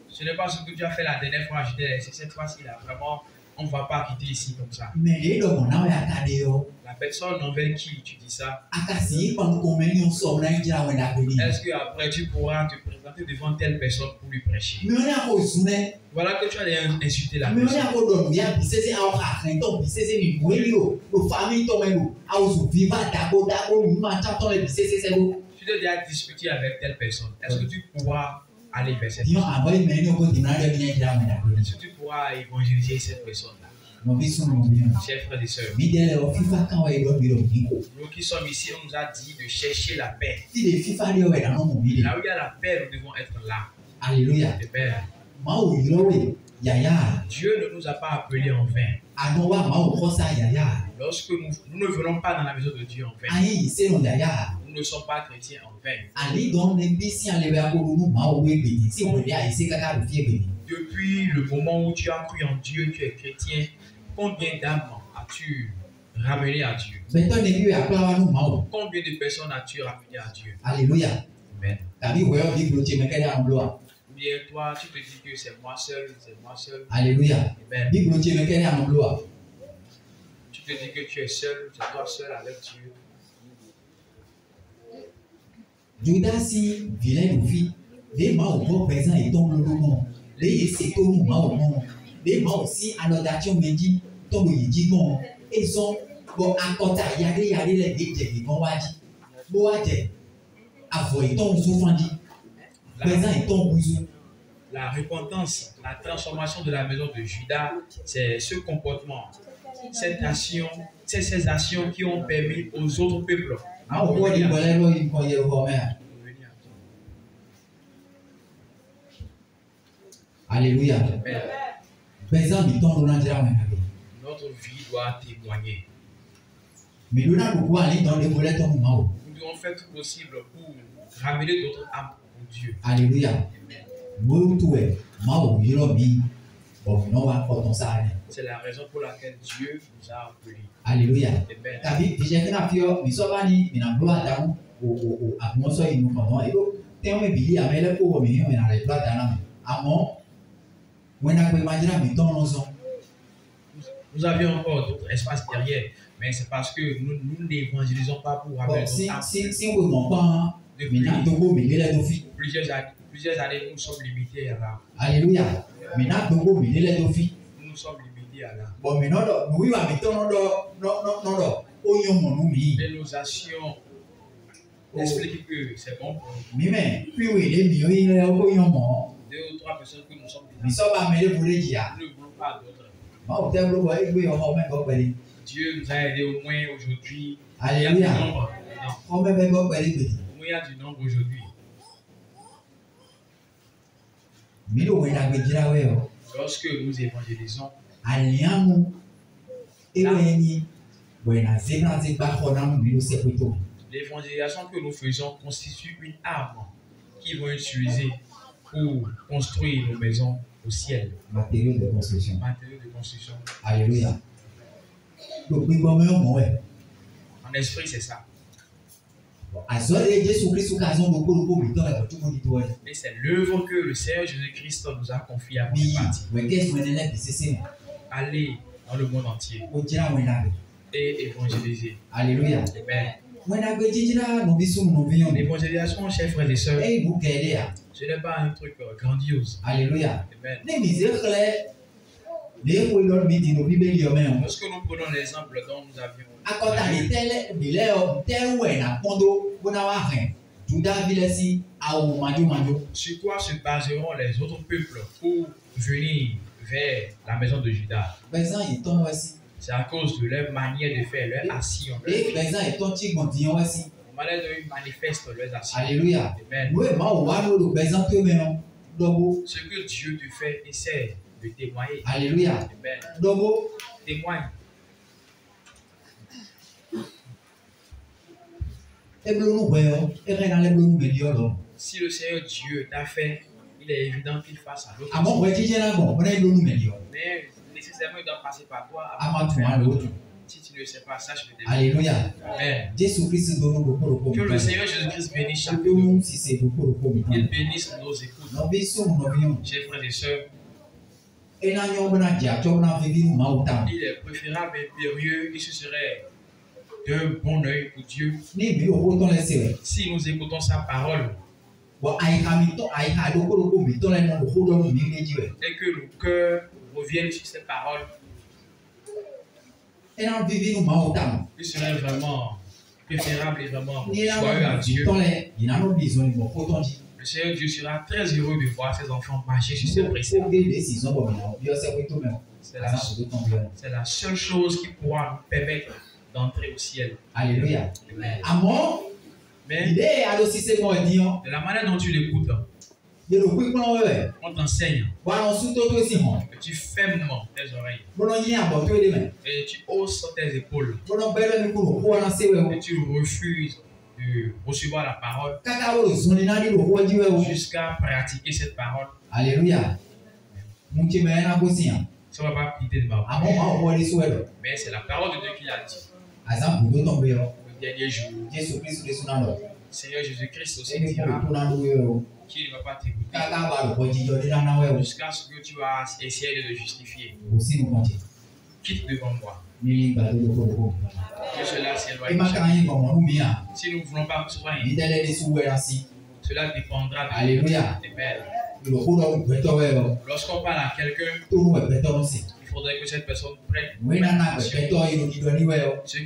Ce n'est pas ce que tu as fait la dernière fois, c'est cette fois-ci là, vraiment, on ne va pas quitter ici comme ça. La personne envers qui tu dis ça, est-ce qu'après tu pourras te présenter devant telle personne pour lui prêcher? Voilà que tu as insulté la personne. Tu dois déjà discuter avec telle personne. Est-ce que tu pourras aller vers cette personne? Est-ce que tu pourras évangéliser cette personne-là? Chers frères et sœurs, nous qui sommes ici, on nous a dit de chercher la paix. Là où il y a la paix, nous devons être là. Alléluia. Dieu ne nous a pas appelés en vain. Lorsque nous ne venons pas dans la maison de Dieu en vain, nous ne sommes pas chrétiens en vain. Depuis le moment où tu as cru en Dieu, tu es chrétien, combien d'âmes as-tu ramené à Dieu? Combien de personnes as-tu ramené à Dieu? Alléluia. Amen. Bien, toi, tu te dis que c'est moi seul, c'est moi seul. Alléluia. Amen. Tu te dis que tu es seul, c'est toi seul avec Dieu. Judas, vilain ou fille, les mains au présent et tombent le nom. Les sétos nous mains les mains aussi à l'audaction me dit, tombe y dit bon, et sont bon à côté, y a des les bêtes qui vont dire, bon, La repentance, la transformation de la maison de Juda, c'est ce comportement, cette action, c'est ces actions qui ont permis aux autres peuples. Alléluia. Notre vie doit témoigner. Nous devons faire tout possible pour ramener d'autres âmes pour Dieu. Alléluia. C'est la raison pour laquelle Dieu nous a appelés. Alléluia. Nous avions encore d'autres espaces derrière, mais c'est parce que nous n'évangélisons pas pour avoir plusieurs années, nous sommes limités à là. Alléluia. Nous sommes limités à là. Et nos actions expliquent que c'est bon pour nous. 2 ou 3 personnes que nous sommes déjà. Nous ne voulons pas d'autres. Dieu nous a aidés au moins aujourd'hui. Alléluia. Il y a du nombre aujourd'hui. Lorsque nous évangélisons, l'évangélisation que nous faisons constitue une arme qui va utiliser pour construire nos maisons au ciel. Matériaux de construction. Alléluia. En esprit, c'est ça. Et c'est l'œuvre que le Seigneur Jésus-Christ nous a confiée à nous. Aller dans le monde entier et évangéliser. Alléluia. Amen. L'évangélisation, chers frères et sœurs, ce n'est pas un truc grandiose. Alléluia. Amen. Lorsque nous prenons l'exemple dont nous avions, sur quoi se baseront les autres peuples pour venir vers la maison de Juda? C'est à cause de leur manière de faire, leur action. Manière dont ils manifestent leurs actions. Alléluia. Amen. Ce que Dieu te fait, essaie de témoigner. Alléluia. Amen. Témoigne. Si le Seigneur Dieu t'a fait, il est évident qu'il fasse à l'autre. Mais nécessairement, il doit passer par toi. Si tu ne le sais pas, sache le début. Alléluia. Amen. Que le Seigneur Jésus-Christ bénisse chacun de nous. Il bénisse nos écoutes. Chers frères et sœurs, il est préférable et impérieux et ce serait d'un bon œil pour Dieu si nous écoutons sa parole et que le cœur revienne sur cette parole. Il serait vraiment préférable et vraiment joyeux à Dieu. Le Seigneur Dieu sera très heureux de voir ses enfants marcher sur ses préceptes. C'est la seule chose qui pourra nous permettre d'entrer au ciel. Alléluia. Mais de la manière dont tu l'écoutes, on t'enseigne que tu fermes tes oreilles et tu hausses tes épaules et tu refuses de recevoir la parole jusqu'à pratiquer cette parole. Alléluia. Ça ne va pas quitter de ma bouche. Mais c'est la parole de Dieu qui l'a dit. Le dernier jour, Seigneur Jésus-Christ aussi dira qu'il ne va pas t'écouter jusqu'à ce que tu vas essayer de le justifier. Quitte devant moi. Que cela s'éloigne. Si nous ne voulons pas que ce soit cela dépendra de Alléluia. Amen. Lorsqu'on parle à quelqu'un, il faudrait que cette personne prenne ce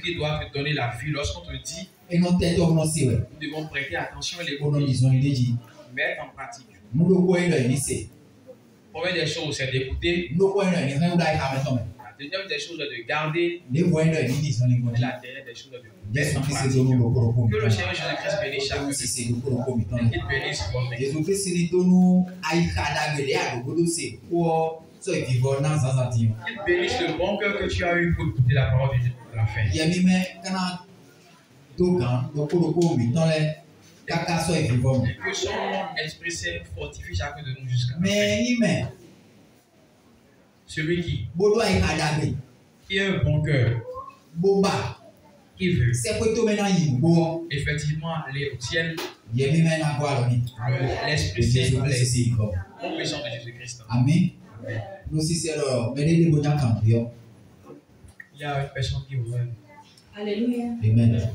qui doit te donner la vie. Lorsqu'on te dit Nous devons prêter attention et les mettre en pratique. Première des choses, c'est d'écouter. La deuxième des choses, c'est de garder. Et la dernière des choses, c'est de mettre en pratique. Que le Seigneur Jésus-Christ bénisse chacun de nous. Et qu'il bénisse votre Qu'il bénisse le bon cœur que tu as eu pour écouter la parole de Dieu à la fin. Et que son esprit saint fortifie chacun de nous jusqu'à la fin. Celui qui a un bon cœur, qui veut effectivement aller au ciel, l'esprit saint au puissant de Jésus-Christ. Amen. Il y a une personne qui vous aime. Alléluia. Amen.